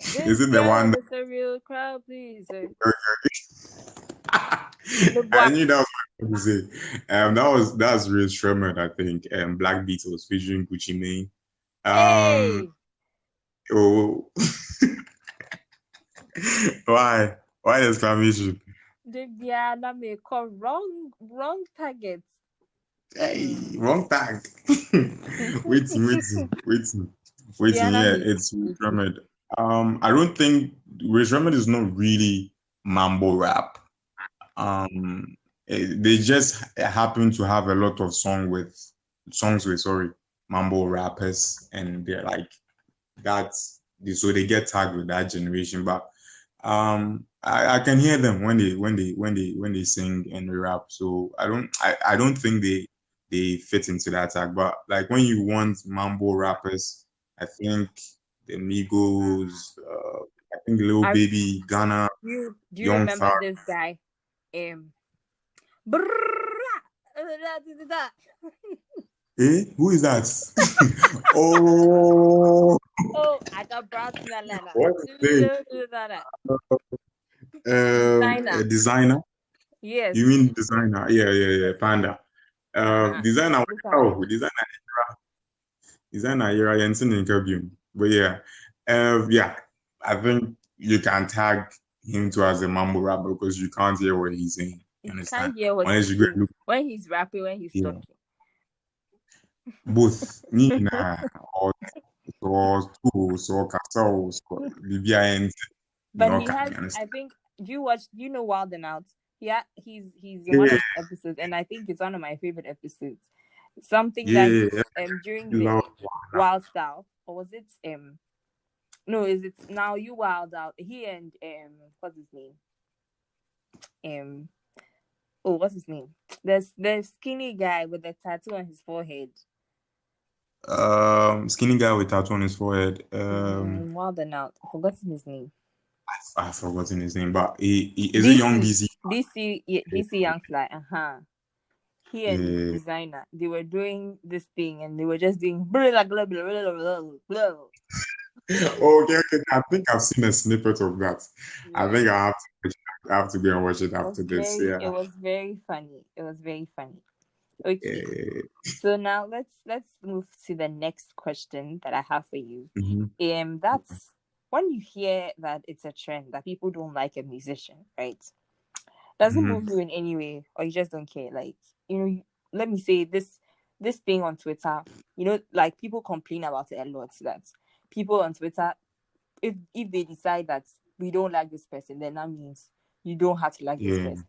[SPEAKER 2] is
[SPEAKER 1] This
[SPEAKER 2] it the
[SPEAKER 1] girl
[SPEAKER 2] one
[SPEAKER 1] is a real crowd pleaser.
[SPEAKER 2] that
[SPEAKER 1] Me
[SPEAKER 2] I
[SPEAKER 1] boy.
[SPEAKER 2] knew that was what I was going to say. That's Real Sherman, I think. Black Beatles featuring Gucci Mane. Um,
[SPEAKER 1] Hey,
[SPEAKER 2] oh, why? Why exclamation?
[SPEAKER 1] Chebiana me call wrong target.
[SPEAKER 2] Hey,
[SPEAKER 1] Hmm.
[SPEAKER 2] wrong tag. Waiting.
[SPEAKER 1] Diana
[SPEAKER 2] Yeah,
[SPEAKER 1] me
[SPEAKER 2] it's Rich
[SPEAKER 1] sweetie.
[SPEAKER 2] Remedy. I don't think Rich Remedy is not really mambo rap. They just happen to have a lot of songs with mambo rappers, and they're like so they get tagged with that generation. But I can hear them when they sing and rap. So I don't think they fit into that tag. But like when you want mambo rappers, I think the Migos, I think Lil
[SPEAKER 1] I
[SPEAKER 2] Baby, Ghana,
[SPEAKER 1] do you
[SPEAKER 2] Young
[SPEAKER 1] remember
[SPEAKER 2] Thug.
[SPEAKER 1] this guy? Brrrra.
[SPEAKER 2] Who is that? Oh,
[SPEAKER 1] Oh, I got brought in Atlanta.
[SPEAKER 2] what's his name? A
[SPEAKER 1] Designer.
[SPEAKER 2] designer.
[SPEAKER 1] Yes.
[SPEAKER 2] You mean designer? Yeah, yeah, yeah.
[SPEAKER 1] Yes.
[SPEAKER 2] Panda.
[SPEAKER 1] Uh-huh.
[SPEAKER 2] Designer.
[SPEAKER 1] This one.
[SPEAKER 2] Oh, designer. You're in interview. But yeah, yeah. I think you can tag him to as a mambo rapper because you can't hear what he's saying. You
[SPEAKER 1] You
[SPEAKER 2] understand?
[SPEAKER 1] can't hear what
[SPEAKER 2] Unless
[SPEAKER 1] he's
[SPEAKER 2] you go and
[SPEAKER 1] saying
[SPEAKER 2] look.
[SPEAKER 1] when he's rapping, when he's
[SPEAKER 2] Yeah,
[SPEAKER 1] talking.
[SPEAKER 2] both. Ni na or two so kasa so BBI
[SPEAKER 1] But he
[SPEAKER 2] Nyoka.
[SPEAKER 1] has,
[SPEAKER 2] You
[SPEAKER 1] I
[SPEAKER 2] understand?
[SPEAKER 1] think, do you know Wild and Out? Yeah, he's in one
[SPEAKER 2] Yeah,
[SPEAKER 1] of the episodes, and I think it's one of my favorite episodes. Something that
[SPEAKER 2] yeah,
[SPEAKER 1] he
[SPEAKER 2] yeah.
[SPEAKER 1] during
[SPEAKER 2] You love
[SPEAKER 1] the Wild Style, or was it no, is it now you Wild Out? He and what's his name? Um oh, what's his name? There's the skinny guy with the tattoo on his forehead.
[SPEAKER 2] skinny guy with tattoo on his forehead.
[SPEAKER 1] Wild and Out. I've forgotten his name.
[SPEAKER 2] I've forgotten his name, but he is it Young
[SPEAKER 1] DC
[SPEAKER 2] DC?
[SPEAKER 1] yeah, DC Young Fly. He and
[SPEAKER 2] Yeah.
[SPEAKER 1] designer, they were doing this thing and they were just doing blah, blah, blah, blah, blah, blah, blah.
[SPEAKER 2] Okay, okay. I think I've seen a snippet of that. I
[SPEAKER 1] Yeah.
[SPEAKER 2] think I have to go and watch it after this.
[SPEAKER 1] It
[SPEAKER 2] Yeah.
[SPEAKER 1] was very funny. It was very funny. Okay.
[SPEAKER 2] Yeah.
[SPEAKER 1] So now let's move to the next question that I have for you.
[SPEAKER 2] Mhm.
[SPEAKER 1] That's when you hear that it's a trend that people don't like a musician, right? Does it
[SPEAKER 2] Mhm.
[SPEAKER 1] move you in any way, or you just don't care? Like, let me say this. this thing on Twitter, like people complain about it a lot, that people on Twitter, if they decide that we don't like this person, then that means you don't have to like this
[SPEAKER 2] Yeah.
[SPEAKER 1] person.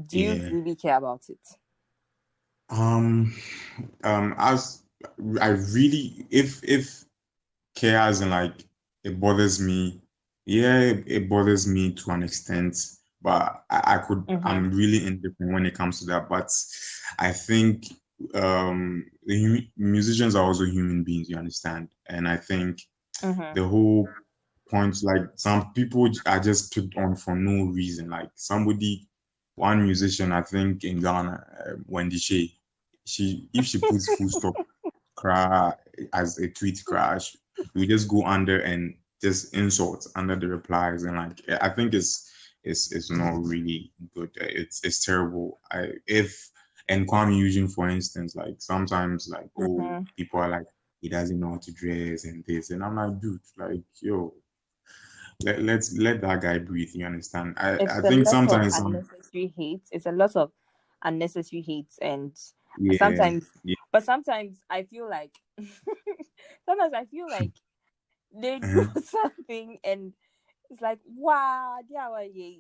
[SPEAKER 1] Do you
[SPEAKER 2] Yeah.
[SPEAKER 1] really care about it?
[SPEAKER 2] Um, as I really, if chaos and like it bothers me, yeah, it bothers me to an extent, but
[SPEAKER 1] Mm-hmm.
[SPEAKER 2] I'm really indifferent when it comes to that. But I think musicians are also human beings, you understand? And I think
[SPEAKER 1] Mm-hmm.
[SPEAKER 2] the whole point, like some people are just picked on for no reason. Like one musician, I think in Ghana, Wendy Shay, if she puts full stop cry as a tweet crash, we just go under and just insult under the replies, and like I think it's not really good. It's terrible. If and Kwame Eugene, for instance, like sometimes like, oh,
[SPEAKER 1] Mm-hmm.
[SPEAKER 2] people are like, he doesn't know how to dress and this, and I'm like, dude, like, yo, let that guy breathe. You understand? I
[SPEAKER 1] It's a
[SPEAKER 2] think
[SPEAKER 1] lot of
[SPEAKER 2] sometimes
[SPEAKER 1] unnecessary hate. It's a lot of unnecessary hate, and
[SPEAKER 2] yeah,
[SPEAKER 1] sometimes,
[SPEAKER 2] yeah.
[SPEAKER 1] but sometimes I feel like, sometimes I feel like they do
[SPEAKER 2] Uh-huh.
[SPEAKER 1] something, and it's like, wow, yeah, well, yeah.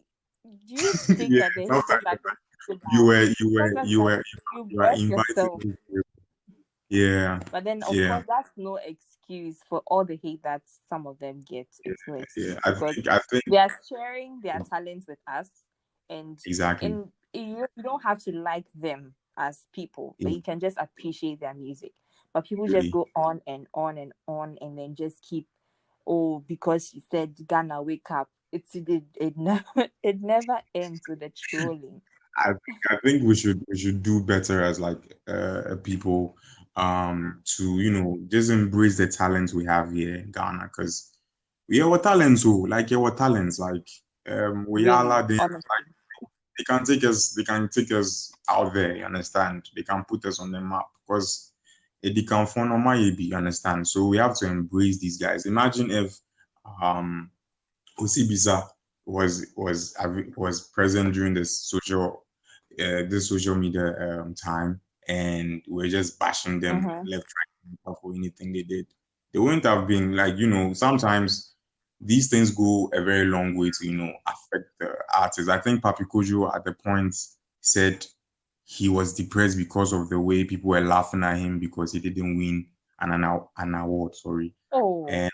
[SPEAKER 1] Do you think
[SPEAKER 2] Yeah,
[SPEAKER 1] that the haters
[SPEAKER 2] sometimes
[SPEAKER 1] are just people
[SPEAKER 2] you
[SPEAKER 1] that
[SPEAKER 2] were you were
[SPEAKER 1] sometimes it's
[SPEAKER 2] you
[SPEAKER 1] like
[SPEAKER 2] were
[SPEAKER 1] you
[SPEAKER 2] you are
[SPEAKER 1] bless
[SPEAKER 2] inviting
[SPEAKER 1] yourself?
[SPEAKER 2] me. Yeah,
[SPEAKER 1] But then, of
[SPEAKER 2] yeah,
[SPEAKER 1] course, that's no excuse for all the hate that some of them get.
[SPEAKER 2] yeah,
[SPEAKER 1] It's no
[SPEAKER 2] yeah.
[SPEAKER 1] excuse because
[SPEAKER 2] I think
[SPEAKER 1] they are sharing their talents with us, and
[SPEAKER 2] exactly.
[SPEAKER 1] you don't have to like them as people, but
[SPEAKER 2] Yeah,
[SPEAKER 1] you can just appreciate their music. But people just
[SPEAKER 2] really.
[SPEAKER 1] go on and on and on, and then just keep, oh, because she said Ghana wake up. It never it never ends with the trolling.
[SPEAKER 2] I think we should do better as like people to just embrace the talents we have here in Ghana, because we are our talents, like we are
[SPEAKER 1] Really,
[SPEAKER 2] allowed in.
[SPEAKER 1] honestly.
[SPEAKER 2] They can take us out there, you understand? They can put us on the map because it can phone on my AB, you understand? So we have to embrace these guys. Imagine if um Osibisa was present during this social media time, and we're just bashing them
[SPEAKER 1] Mm-hmm.
[SPEAKER 2] left, right, for anything they did. They wouldn't have been like, sometimes these things go a very long way to, affect the artists. I think Papi Kojo at the point said he was depressed because of the way people were laughing at him because he didn't win an award, sorry.
[SPEAKER 1] Oh,
[SPEAKER 2] And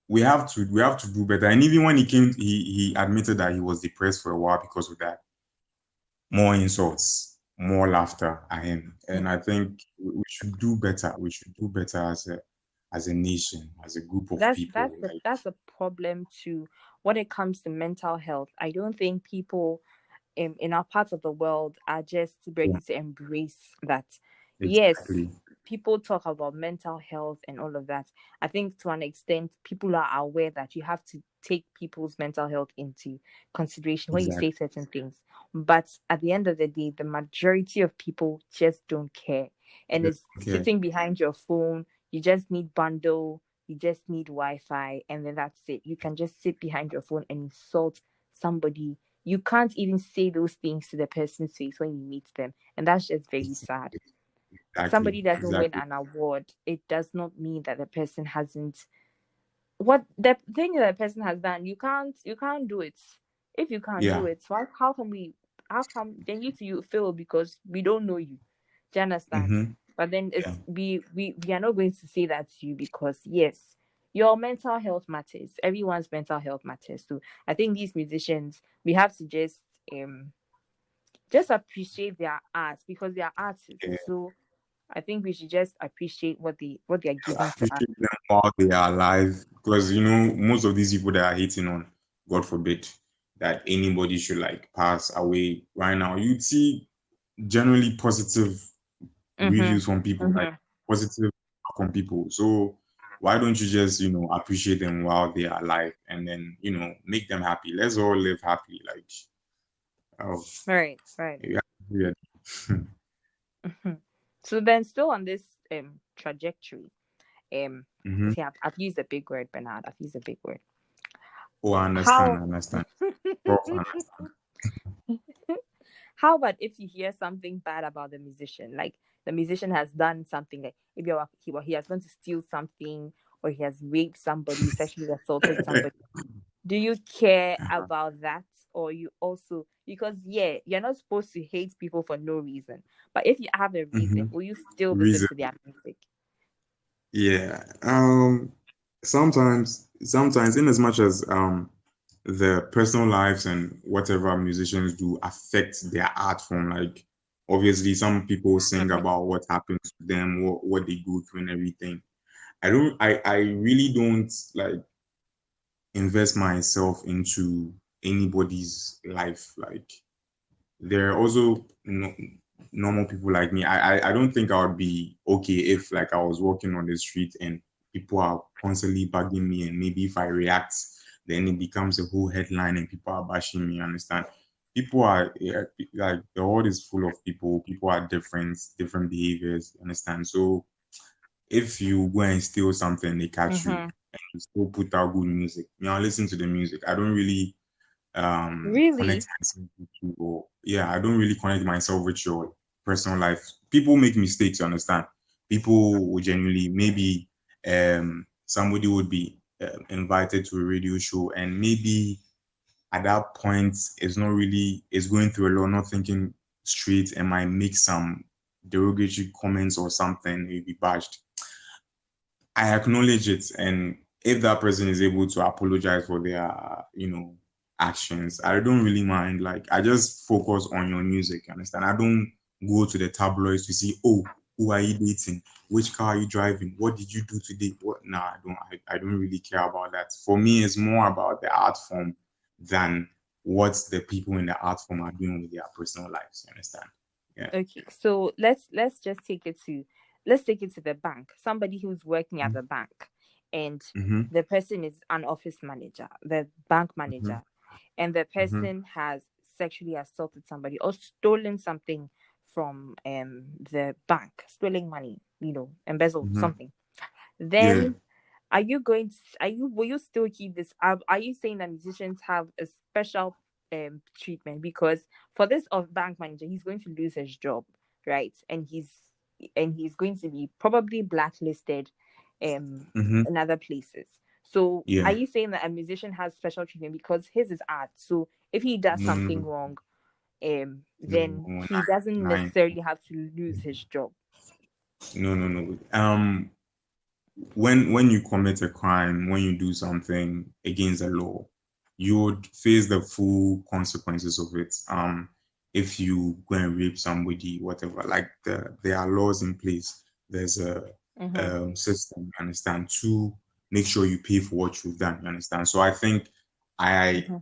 [SPEAKER 2] we have to do better. And even when he came, he admitted that he was depressed for a while because of that. More insults, more laughter at him. And I think we should do better. We should do better as a nation, as a group of people. Like,
[SPEAKER 1] that's a problem too when it comes to mental health. I don't think people in our parts of the world are just
[SPEAKER 2] yeah,
[SPEAKER 1] ready to embrace that. Yes,
[SPEAKER 2] exactly.
[SPEAKER 1] people talk about mental health and all of that. I think to an extent, people are aware that you have to take people's mental health into consideration when you say
[SPEAKER 2] Exactly.
[SPEAKER 1] certain things. But at the end of the day, the majority of people just don't care. And
[SPEAKER 2] Yeah,
[SPEAKER 1] it's
[SPEAKER 2] okay.
[SPEAKER 1] sitting behind your phone. You just need bundle, you just need Wi-Fi, and then that's it. You can just sit behind your phone and insult somebody. You can't even say those things to the person's face when you meet them, and that's just very sad.
[SPEAKER 2] Exactly.
[SPEAKER 1] Somebody doesn't win
[SPEAKER 2] Exactly.
[SPEAKER 1] an award, it does not mean that the person hasn't, what the thing that the person has done, you can't do it. If you can't do
[SPEAKER 2] Yeah.
[SPEAKER 1] it, so how can we, how come then you feel because we don't know you? Do you understand?
[SPEAKER 2] Mm-hmm.
[SPEAKER 1] But then
[SPEAKER 2] Yeah.
[SPEAKER 1] it's we are not going to say that to you, because yes, your mental health matters. Everyone's mental health matters. So I think these musicians, we have to just appreciate their art, because they are artists.
[SPEAKER 2] Yeah.
[SPEAKER 1] So I think we should just appreciate what they are giving to us.
[SPEAKER 2] Appreciate them while they are alive, because most of these people that are hating on, God forbid, that anybody should like pass away right now. You'd see generally positive
[SPEAKER 1] Mm-hmm.
[SPEAKER 2] reviews from people, like
[SPEAKER 1] Mm-hmm.
[SPEAKER 2] positive from people. So why don't you just, appreciate them while they are alive, and then, make them happy. Let's all live happily. Like, oh,
[SPEAKER 1] Right, right.
[SPEAKER 2] yeah, yeah.
[SPEAKER 1] Mm-hmm. So then, still on this trajectory,
[SPEAKER 2] Hmm.
[SPEAKER 1] see, I've used a big word, Bernard. I've used a big word.
[SPEAKER 2] Oh, I understand.
[SPEAKER 1] How
[SPEAKER 2] I understand. Prof, I understand.
[SPEAKER 1] how about if you hear something bad about the musician? Like, the musician has done something, like maybe he has gone to steal something, or he has raped somebody, sexually assaulted somebody. Do you care about that? Or you also, because yeah, you're not supposed to hate people for no reason. But if you have a reason,
[SPEAKER 2] Mhm.
[SPEAKER 1] will you still listen
[SPEAKER 2] Reason.
[SPEAKER 1] to their music?
[SPEAKER 2] Yeah. Sometimes in as much as the personal lives and whatever musicians do affect their art form, like obviously some people sing
[SPEAKER 1] Mm-hmm.
[SPEAKER 2] about what happens to them, what they go through and everything. I really don't like invest myself into anybody's life. Like there are also normal people like me. I don't think I would be okay if like I was walking on the street and people are constantly bugging me, and maybe if I react, then it becomes a whole headline and people are bashing me. Understand? People are, yeah, like the world is full of people. People are different behaviors. Understand? So if you go and steal something, they catch you,
[SPEAKER 1] Mm-hmm.
[SPEAKER 2] and you still put out good music. I listen to the music. I don't really connect
[SPEAKER 1] Really?
[SPEAKER 2] myself with you, or yeah, I don't really connect myself with your personal life. People make mistakes, you understand? People will genuinely, maybe somebody would be invited to a radio show, and maybe at that point it's not really, it's going through a lot, not thinking straight, and might make some derogatory comments or something, you'll be bashed. I acknowledge it, and if that person is able to apologize for their, actions, I don't really mind. Like I just focus on your music. Understand? I don't go to the tabloids to see, oh, who are you dating? Which car are you driving? What did you do today? What? Nah, I don't. I don't really care about that. For me, it's more about the art form than what the people in the art form are doing with their personal lives. You understand? Yeah.
[SPEAKER 1] Okay, so let's just take it to the bank. Somebody who's working at the bank, and
[SPEAKER 2] Mm-hmm.
[SPEAKER 1] the person is an office manager, the bank
[SPEAKER 2] Mm-hmm.
[SPEAKER 1] manager, and the
[SPEAKER 2] Mm-hmm.
[SPEAKER 1] person has sexually assaulted somebody or stolen something from the bank, stolen money, embezzled
[SPEAKER 2] Mm-hmm.
[SPEAKER 1] something.
[SPEAKER 2] Yeah.
[SPEAKER 1] Then are you going to, are you will you still keep this up? Are you saying that musicians have a special treatment? Because for this of bank manager, he's going to lose his job, right? And he's going to be probably blacklisted
[SPEAKER 2] Mm-hmm.
[SPEAKER 1] in other places. So are
[SPEAKER 2] Yeah.
[SPEAKER 1] you saying that a musician has special treatment because his is art? So if he does
[SPEAKER 2] No, no,
[SPEAKER 1] something
[SPEAKER 2] no,
[SPEAKER 1] wrong,
[SPEAKER 2] no,
[SPEAKER 1] then
[SPEAKER 2] no,
[SPEAKER 1] he doesn't
[SPEAKER 2] nine.
[SPEAKER 1] necessarily have to lose his job.
[SPEAKER 2] No, no, no. When you commit a crime, when you do something against the law, you would face the full consequences of it. If you go and rape somebody, whatever, like there are laws in place. There's a
[SPEAKER 1] Mm-hmm.
[SPEAKER 2] system, you understand, to make sure you pay for what you've done. You understand. So I think I
[SPEAKER 1] Mm-hmm.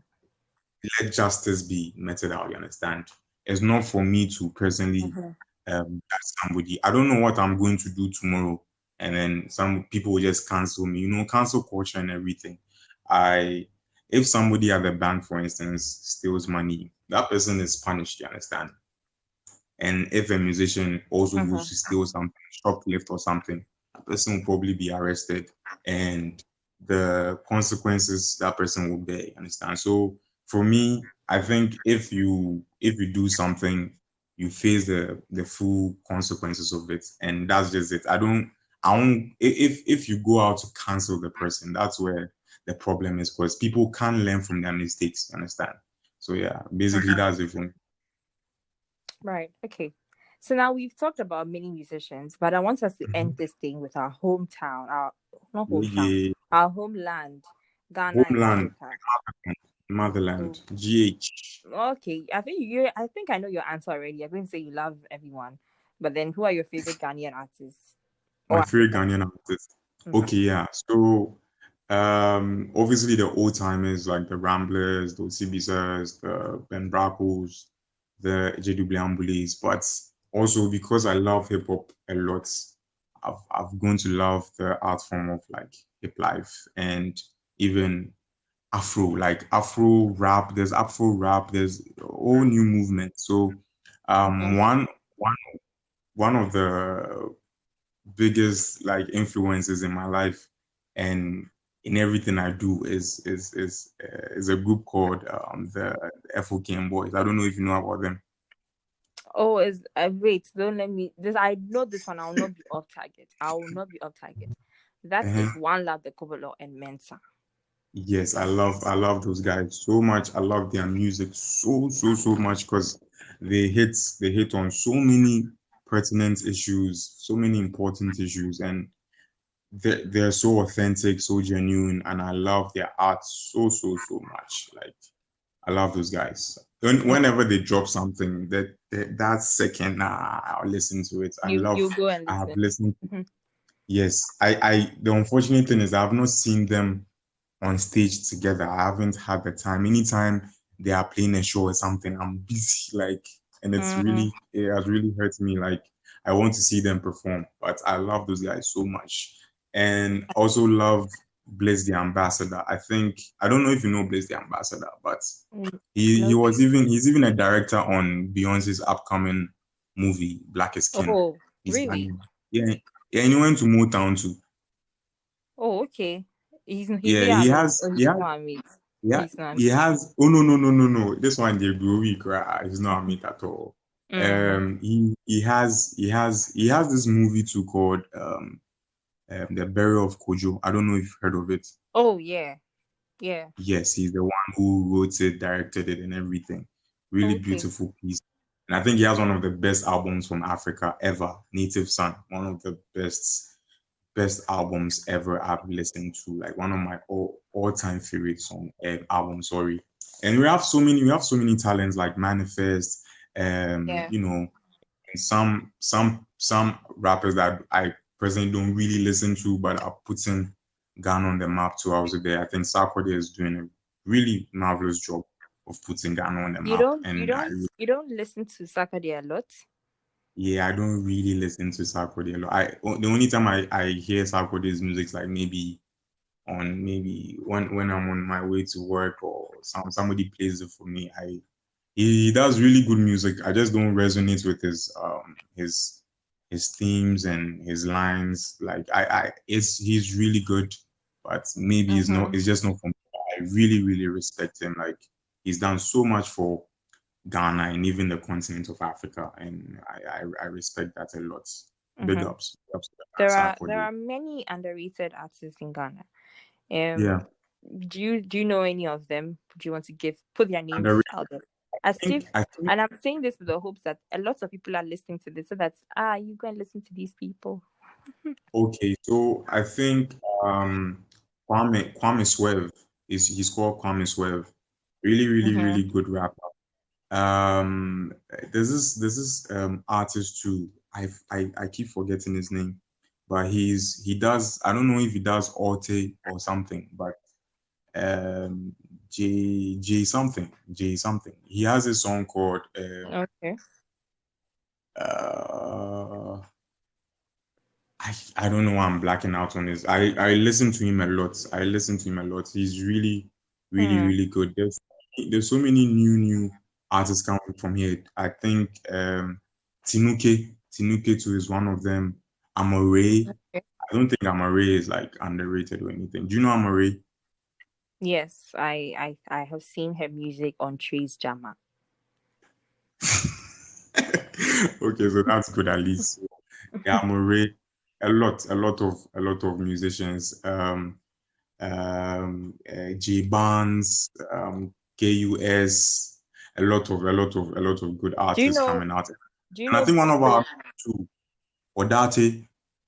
[SPEAKER 2] let justice be meted out. You understand? It's not for me to personally
[SPEAKER 1] Mm-hmm.
[SPEAKER 2] judge somebody. I don't know what I'm going to do tomorrow, and then some people will just cancel me. Cancel culture and everything. I If somebody at the bank, for instance, steals money, that person is punished. You understand? And if a musician also goes
[SPEAKER 1] Mm-hmm.
[SPEAKER 2] to steal something, shoplift or something, that person will probably be arrested, and the consequences that person will bear. You understand? So for me, I think if you do something, you face the full consequences of it, and that's just it. I won't if you go out to cancel the person, that's where the problem is, because people can't learn from their mistakes. You understand? So yeah, basically that's it for me.
[SPEAKER 1] Right. Okay. So now we've talked about many musicians, but I want us to end
[SPEAKER 2] Mhm.
[SPEAKER 1] this thing with our hometown, our not hometown,
[SPEAKER 2] Yeah.
[SPEAKER 1] our homeland, Ghana in
[SPEAKER 2] Homeland,
[SPEAKER 1] Africa.
[SPEAKER 2] motherland,
[SPEAKER 1] So
[SPEAKER 2] GH.
[SPEAKER 1] okay, I think I know your answer already. You're going to say you love everyone, but then who are your favorite Ghanaian artists
[SPEAKER 2] My
[SPEAKER 1] or
[SPEAKER 2] favorite
[SPEAKER 1] African?
[SPEAKER 2] Ghanaian artist.
[SPEAKER 1] Mm-hmm.
[SPEAKER 2] Okay, yeah. So, obviously the old timers like the Ramblers, the Osibisas, the Ben Brackos, the Jedubleambules, but also because I love hip hop a lot, I've grown to love the art form of like hip life and even Afro, like Afro rap. There's Afro rap. There's a whole new movement. So,
[SPEAKER 1] Mm-hmm.
[SPEAKER 2] one one of the biggest like influences in my life and in everything I do is a group called the FOKM Boys. I don't know if you know about them.
[SPEAKER 1] Oh, is wait, don't let me this I know this one. I will not be off target. I will not be off target. That
[SPEAKER 2] Uh-huh.
[SPEAKER 1] is One Love the Kobolo and Mensa.
[SPEAKER 2] Yes, I love those guys so much. I love their music so much because they hit on so many pertinent issues, so many important issues, and they're so authentic, so genuine, and I love their art so much. Like I love those guys. Whenever they drop something, that second, I'll listen to it.
[SPEAKER 1] You go and
[SPEAKER 2] I have
[SPEAKER 1] listen.
[SPEAKER 2] listened.
[SPEAKER 1] Mhm.
[SPEAKER 2] Yes, the unfortunate thing is I have not seen them on stage together. I haven't had the time. Anytime they are playing a show or something, I'm busy, like, and
[SPEAKER 1] Mm,
[SPEAKER 2] it has really hurt me. Like, I want to see them perform, but I love those guys so much, and also love Blaze the Ambassador. I don't know if you know Blaze the Ambassador, but he
[SPEAKER 1] nope.
[SPEAKER 2] was even he's even a director on Beyonce's upcoming movie Black is King.
[SPEAKER 1] Oh,
[SPEAKER 2] He's
[SPEAKER 1] really?
[SPEAKER 2] an, yeah, yeah, and he went to Motown too.
[SPEAKER 1] Oh, okay. He's
[SPEAKER 2] Yeah,
[SPEAKER 1] here
[SPEAKER 2] he
[SPEAKER 1] alone.
[SPEAKER 2] has
[SPEAKER 1] Oh,
[SPEAKER 2] he
[SPEAKER 1] he's
[SPEAKER 2] has
[SPEAKER 1] not a mate.
[SPEAKER 2] Yeah,
[SPEAKER 1] He's not.
[SPEAKER 2] he has. Oh, no. This one they go weak, right? He's not a mate at all.
[SPEAKER 1] Mm.
[SPEAKER 2] He has this movie too called The Burial of Kojo. I don't know if you've heard of it.
[SPEAKER 1] Oh yeah. Yeah.
[SPEAKER 2] Yes, he's the one who wrote it, directed it, and everything. Really
[SPEAKER 1] Okay.
[SPEAKER 2] beautiful piece. And I think he has one of the best albums from Africa ever, Native Son. One of the best albums ever I've listened to. Like one of my all-time favorite song albums, sorry. And we have so many talents like Manifest,
[SPEAKER 1] Yeah.
[SPEAKER 2] and some rappers that I personally don't really listen to, but are putting Ghana on the map too. Also there, I think Sarkodie is doing a really marvelous job of putting Ghana on the
[SPEAKER 1] You
[SPEAKER 2] map,
[SPEAKER 1] don't you
[SPEAKER 2] and
[SPEAKER 1] don't you don't listen to Sakadi a lot?
[SPEAKER 2] yeah, I don't really listen to Sarkodie a lot. The only time I hear Sarkodie's music is like maybe when I'm on my way to work or somebody plays it for me. He does really good music. I just don't resonate with his themes and his lines. Like he's really good, but maybe
[SPEAKER 1] Mm-hmm.
[SPEAKER 2] it's just not for me. I really respect him. Like he's done so much for Ghana and even the continent of Africa, and I respect that a lot.
[SPEAKER 1] Mm-hmm.
[SPEAKER 2] Big ups to the
[SPEAKER 1] There
[SPEAKER 2] dancer
[SPEAKER 1] are
[SPEAKER 2] for
[SPEAKER 1] there
[SPEAKER 2] the
[SPEAKER 1] are many underrated artists in Ghana.
[SPEAKER 2] yeah.
[SPEAKER 1] Do you know any of them? Do you want to put their
[SPEAKER 2] And
[SPEAKER 1] names out there? As if,
[SPEAKER 2] I think
[SPEAKER 1] and I'm saying this with the hopes that a lot of people are listening to this, so that you go and listen to these people.
[SPEAKER 2] Okay, so I think Kwame Swerve he's called Kwame Swerve.
[SPEAKER 1] Mm-hmm.
[SPEAKER 2] Really good rapper. There's this artist too. I keep forgetting his name, but he does I don't know if he does Orte or something, but um J something. He has a song called
[SPEAKER 1] Okay.
[SPEAKER 2] uh I don't know why I'm blacking out on this. I listen to him a lot. I listen to him a lot. He's
[SPEAKER 1] Hmm.
[SPEAKER 2] really good. There's so many new artists coming from here. I think Tinuke too is one of them. Amore.
[SPEAKER 1] Okay.
[SPEAKER 2] I don't think Amore is like underrated or anything. Do you know Amore?
[SPEAKER 1] Yes, I have seen her music on Trees Jama.
[SPEAKER 2] Okay, so that's good at least. Yeah, Amore. A lot of musicians. J Barnes, KUS, a lot of good
[SPEAKER 1] Do you
[SPEAKER 2] artists
[SPEAKER 1] know?
[SPEAKER 2] coming out.
[SPEAKER 1] Do you
[SPEAKER 2] And I
[SPEAKER 1] know
[SPEAKER 2] think one of
[SPEAKER 1] Boko?
[SPEAKER 2] our two, Odate,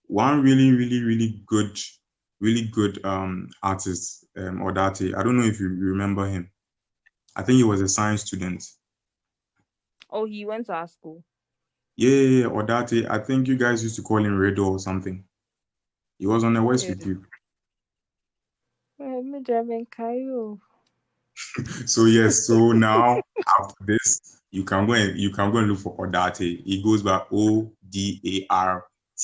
[SPEAKER 2] one really good artist, Odate. I don't know if you remember him. I think he was a science student.
[SPEAKER 1] Oh, he went to our school.
[SPEAKER 2] Yeah, Odate. I think you guys used to call him Redo or something. He was on the West with
[SPEAKER 1] Yes.
[SPEAKER 2] you.
[SPEAKER 1] Me German Kayo.
[SPEAKER 2] So yes, so now after this, you can go and look for Odate. He goes by Odartei.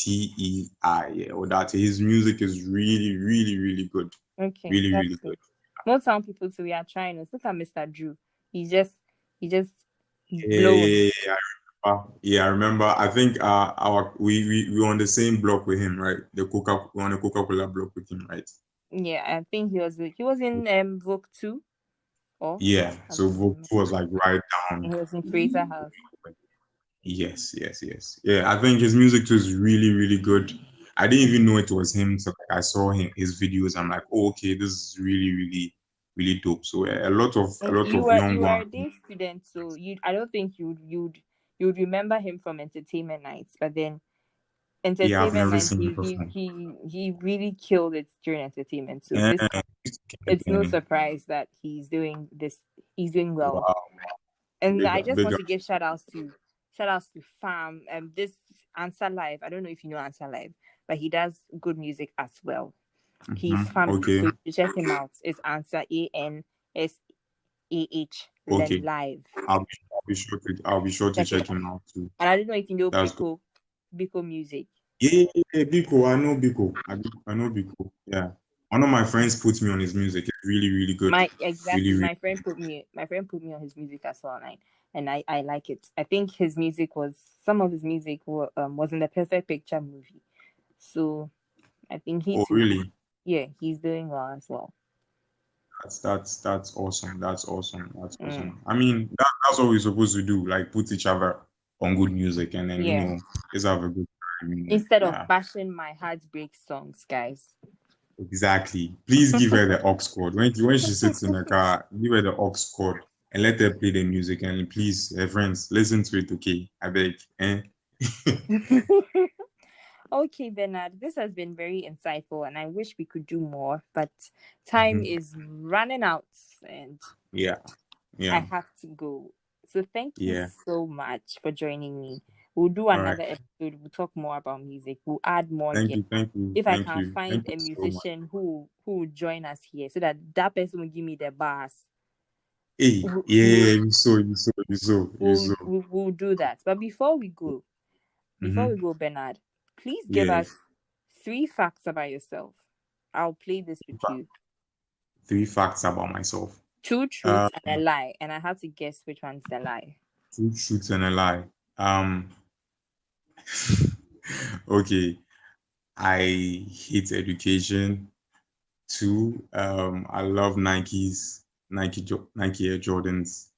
[SPEAKER 2] Yeah, Odate. His music is really good.
[SPEAKER 1] Okay,
[SPEAKER 2] Really
[SPEAKER 1] that's
[SPEAKER 2] good.
[SPEAKER 1] good. Most town people too, we are trying us. Look at Mr. Drew. He just blown.
[SPEAKER 2] Yeah, I remember. I think our we were on the same block with him, right? We're on the Coca-Cola block with him, right?
[SPEAKER 1] Yeah, I think he was in Vogue 2 or
[SPEAKER 2] Yeah.
[SPEAKER 1] I
[SPEAKER 2] So
[SPEAKER 1] don't
[SPEAKER 2] Vogue
[SPEAKER 1] remember.
[SPEAKER 2] was like right
[SPEAKER 1] He
[SPEAKER 2] down.
[SPEAKER 1] was in Fraser House.
[SPEAKER 2] Yes, yes, yes. Yeah, I think his music too is really, really good. I didn't even know it was him. So like, I saw his videos. I'm like, oh, okay, this is really, really, really dope. So a
[SPEAKER 1] Okay,
[SPEAKER 2] lot of young
[SPEAKER 1] you were
[SPEAKER 2] ones.
[SPEAKER 1] a day student, so you I don't think you'd remember him from entertainment nights, but then
[SPEAKER 2] Yeah, I've
[SPEAKER 1] entertainment
[SPEAKER 2] never
[SPEAKER 1] nights
[SPEAKER 2] seen him perform.
[SPEAKER 1] he really killed it during entertainment. So
[SPEAKER 2] And
[SPEAKER 1] this one, it's no
[SPEAKER 2] again,
[SPEAKER 1] surprise that he's doing well.
[SPEAKER 2] wow,
[SPEAKER 1] And
[SPEAKER 2] big
[SPEAKER 1] I
[SPEAKER 2] up,
[SPEAKER 1] just
[SPEAKER 2] big
[SPEAKER 1] want
[SPEAKER 2] up.
[SPEAKER 1] to give shout outs to Fam. This Answer Live. I don't know if you know Answer Live, but he does good music as well. He's family,
[SPEAKER 2] Okay,
[SPEAKER 1] so you should check him out. It's Answer ANSAH then
[SPEAKER 2] okay.
[SPEAKER 1] live.
[SPEAKER 2] I'll be sure to
[SPEAKER 1] Check it
[SPEAKER 2] check
[SPEAKER 1] out.
[SPEAKER 2] him out too.
[SPEAKER 1] And I don't know if you know
[SPEAKER 2] That's good.
[SPEAKER 1] Biko music.
[SPEAKER 2] Yeah, Biko. I know Biko. I know Biko. Yeah. One of my friends put me on his music. It's really, really good.
[SPEAKER 1] My
[SPEAKER 2] Really,
[SPEAKER 1] exactly.
[SPEAKER 2] really.
[SPEAKER 1] My friend put me on his music as well, and I like it. I think his music was some of his music was in the Perfect Picture movie. So I think he
[SPEAKER 2] Oh,
[SPEAKER 1] too is,
[SPEAKER 2] really?
[SPEAKER 1] yeah, he's doing well as well.
[SPEAKER 2] That's awesome. That's awesome. That's
[SPEAKER 1] Mm,
[SPEAKER 2] awesome. I mean, that's what we're supposed to do. Like put each other on good music, and then
[SPEAKER 1] yeah.
[SPEAKER 2] just have a good time.
[SPEAKER 1] Instead of
[SPEAKER 2] Yeah,
[SPEAKER 1] bashing my heartbreak songs, guys.
[SPEAKER 2] exactly. Please give her the aux cord when she sits in the car. Give her the aux cord and let her play the music. And please, her friends, listen to it. Okay, I beg. Eh?
[SPEAKER 1] Okay, Bernard, this has been very insightful, and I wish we could do more, but time
[SPEAKER 2] Mhm.
[SPEAKER 1] is running out, and
[SPEAKER 2] Yeah,
[SPEAKER 1] I
[SPEAKER 2] yeah,
[SPEAKER 1] have to go. So thank you
[SPEAKER 2] yeah.
[SPEAKER 1] so much for joining me. We'll do
[SPEAKER 2] All right.
[SPEAKER 1] another episode. We'll talk more about music. We'll add more guests. If I can find
[SPEAKER 2] Thank you
[SPEAKER 1] a
[SPEAKER 2] so much.
[SPEAKER 1] musician who will join us here, so that that person will give me the bars.
[SPEAKER 2] Hey,
[SPEAKER 1] We'll, we'll,
[SPEAKER 2] yeah,
[SPEAKER 1] we'll, we'll do that. But before
[SPEAKER 2] Mm-hmm.
[SPEAKER 1] we go, Bernard, please give
[SPEAKER 2] Yeah,
[SPEAKER 1] us 3 facts about yourself. I'll play this with you.
[SPEAKER 2] 3 facts about myself.
[SPEAKER 1] Two
[SPEAKER 2] Uh,
[SPEAKER 1] truths and a lie, and I have to guess which one's the lie.
[SPEAKER 2] 2 truths and a lie. Um, okay, I hate education. 2, I love Nike Air Jordans,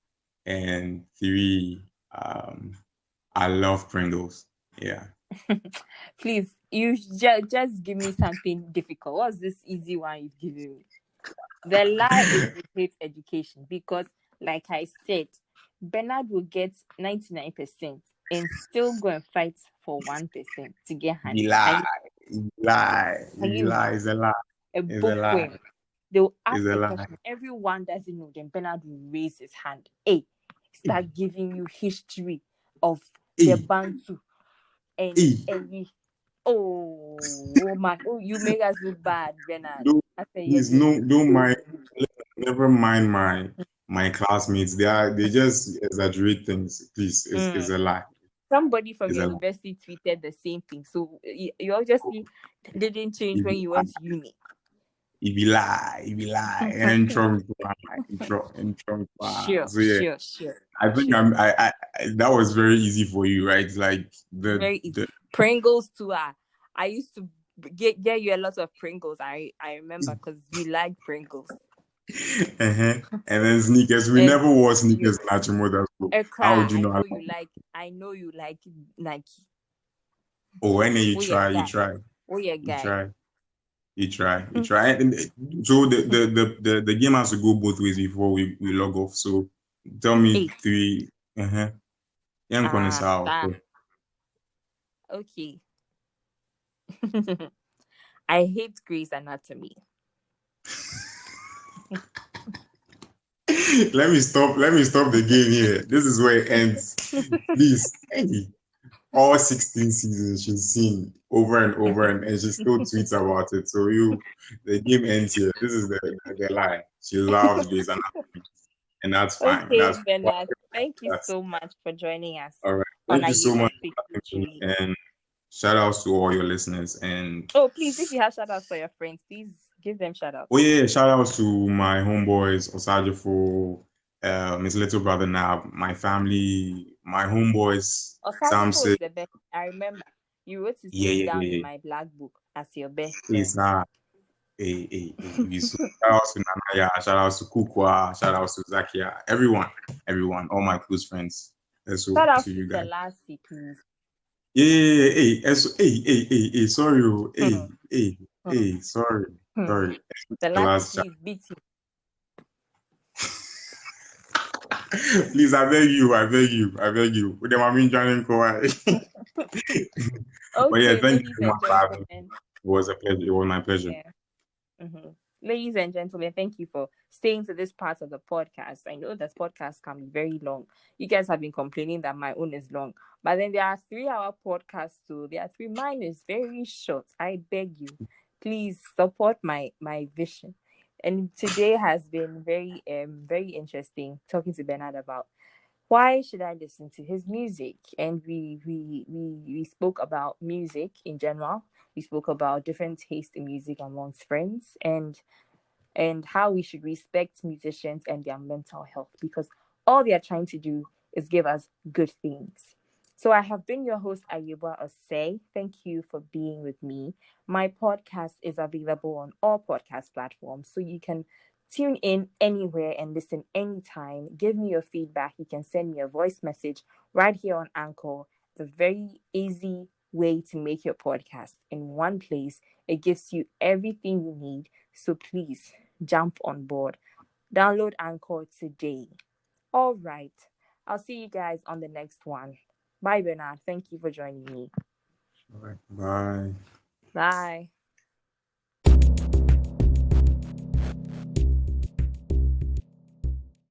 [SPEAKER 2] and 3, I love Pringles. Yeah.
[SPEAKER 1] Please, you just give me something difficult. What's this easy one you've given me? The lie is you hate education because, like I said, Bernard will get 99% and still go and fight for 1% to get
[SPEAKER 2] You
[SPEAKER 1] 100.
[SPEAKER 2] lie, you lie,
[SPEAKER 1] Can
[SPEAKER 2] you
[SPEAKER 1] you
[SPEAKER 2] lie. It's a lie.
[SPEAKER 1] a
[SPEAKER 2] It's a
[SPEAKER 1] book
[SPEAKER 2] lie.
[SPEAKER 1] poem? They'll
[SPEAKER 2] It's
[SPEAKER 1] ask
[SPEAKER 2] a
[SPEAKER 1] a
[SPEAKER 2] lie.
[SPEAKER 1] question. Everyone doesn't know. Then Bernard will raise his hand. Hey, start giving you history of the
[SPEAKER 2] Hey,
[SPEAKER 1] Bantu and
[SPEAKER 2] hey.
[SPEAKER 1] every. Oh man! Oh, you make us look bad, Bernard.
[SPEAKER 2] Don't,
[SPEAKER 1] I say yeah,
[SPEAKER 2] please,
[SPEAKER 1] yeah.
[SPEAKER 2] no, don't mind. Never mind my classmates. They just exaggerate things. Please, it's
[SPEAKER 1] Mm.
[SPEAKER 2] a lie.
[SPEAKER 1] Somebody from
[SPEAKER 2] It's
[SPEAKER 1] your
[SPEAKER 2] a lie.
[SPEAKER 1] university tweeted the same thing. So you obviously didn't change
[SPEAKER 2] It
[SPEAKER 1] when
[SPEAKER 2] be
[SPEAKER 1] you
[SPEAKER 2] lie.
[SPEAKER 1] went to uni.
[SPEAKER 2] It be lie. It be lie. And trunk, and trunk.
[SPEAKER 1] Sure,
[SPEAKER 2] So yeah,
[SPEAKER 1] sure, sure,
[SPEAKER 2] I think
[SPEAKER 1] sure.
[SPEAKER 2] that was very easy for you, right? Like
[SPEAKER 1] Very easy.
[SPEAKER 2] the
[SPEAKER 1] Pringles too. I used to get you a lot of Pringles. I remember because you like Pringles.
[SPEAKER 2] uh-huh. And then sneakers. We
[SPEAKER 1] And
[SPEAKER 2] never wore
[SPEAKER 1] you
[SPEAKER 2] sneakers in Achimota school.
[SPEAKER 1] a
[SPEAKER 2] How
[SPEAKER 1] cry.
[SPEAKER 2] would you know?
[SPEAKER 1] I know you like Nike.
[SPEAKER 2] Oh, and then you
[SPEAKER 1] Oh yeah,
[SPEAKER 2] try,
[SPEAKER 1] guy. Oh yeah,
[SPEAKER 2] you
[SPEAKER 1] guy.
[SPEAKER 2] try. You try. So the game has to go both ways before we log off. So tell me
[SPEAKER 1] Hey.
[SPEAKER 2] 3. Uh-huh. Young Konisao.
[SPEAKER 1] Okay. I hate Grey's Anatomy.
[SPEAKER 2] Let me stop the game here. This is where it ends. Please. Hey. All 16 seasons she's seen over and over and she still tweets about it. So the game ends here. This is the lie. She loves Grey's Anatomy. And that's fine.
[SPEAKER 1] Okay,
[SPEAKER 2] That's what
[SPEAKER 1] Bernard. Thank you
[SPEAKER 2] that's
[SPEAKER 1] so much for joining us
[SPEAKER 2] all right.
[SPEAKER 1] on
[SPEAKER 2] Thank you so much
[SPEAKER 1] Ayirebuah
[SPEAKER 2] for having
[SPEAKER 1] Chili.
[SPEAKER 2] me, and shout outs to all your listeners. And
[SPEAKER 1] Oh, please, if you have shout outs for your friends, please give them shout outs.
[SPEAKER 2] oh yeah, shout outs to my homeboys, Osajifo, his little brother Nab, my family, my homeboys,
[SPEAKER 1] Osajifo
[SPEAKER 2] Samson.
[SPEAKER 1] is the best. I remember you wrote his
[SPEAKER 2] Yeah,
[SPEAKER 1] name
[SPEAKER 2] yeah,
[SPEAKER 1] down in
[SPEAKER 2] yeah.
[SPEAKER 1] my black book as your best
[SPEAKER 2] It's
[SPEAKER 1] friend.
[SPEAKER 2] so shout outs to Nanaya, shout outs to Kukwa, shout outs to Zakia, everyone, all my close friends. SO
[SPEAKER 1] Shout out
[SPEAKER 2] to
[SPEAKER 1] to
[SPEAKER 2] you guys.
[SPEAKER 1] Selassie, please.
[SPEAKER 2] Yeah, hey, SO, hey, sorry,
[SPEAKER 1] Hmm, hmm,
[SPEAKER 2] sorry,
[SPEAKER 1] hmm.
[SPEAKER 2] sorry. The
[SPEAKER 1] Selassie,
[SPEAKER 2] last chat.
[SPEAKER 1] please beat him.
[SPEAKER 2] Please, I beg you. With them, I'm enjoying Kawhi. But yeah,
[SPEAKER 1] Okay,
[SPEAKER 2] thank you
[SPEAKER 1] ladies
[SPEAKER 2] so
[SPEAKER 1] and
[SPEAKER 2] much for having me.
[SPEAKER 1] gentlemen.
[SPEAKER 2] It was a pleasure. It was my pleasure.
[SPEAKER 1] Yeah. hmm Ladies and gentlemen, thank you for staying to this part of the podcast. I know that podcasts can be very long. You guys have been complaining that my own is long, but then there are 3-hour podcasts too. There are three. Mine is very short. I beg you, please support my vision. And today has been very interesting talking to Bernard about why should I listen to his music? And we spoke about music in general. We spoke about different taste in music amongst friends and how we should respect musicians and their mental health because all they are trying to do is give us good things. So I have been your host, Ayirebuah. Thank you for being with me. My podcast is available on all podcast platforms, so you can tune in anywhere and listen anytime. Give me your feedback. You can send me a voice message right here on Anchor. It's a very easy way to make your podcast in one place. It gives you everything you need. So please jump on board. Download Anchor today. All right. I'll see you guys on the next one. Bye, Bernard. Thank you for joining me.
[SPEAKER 2] All right. Bye.
[SPEAKER 1] Bye.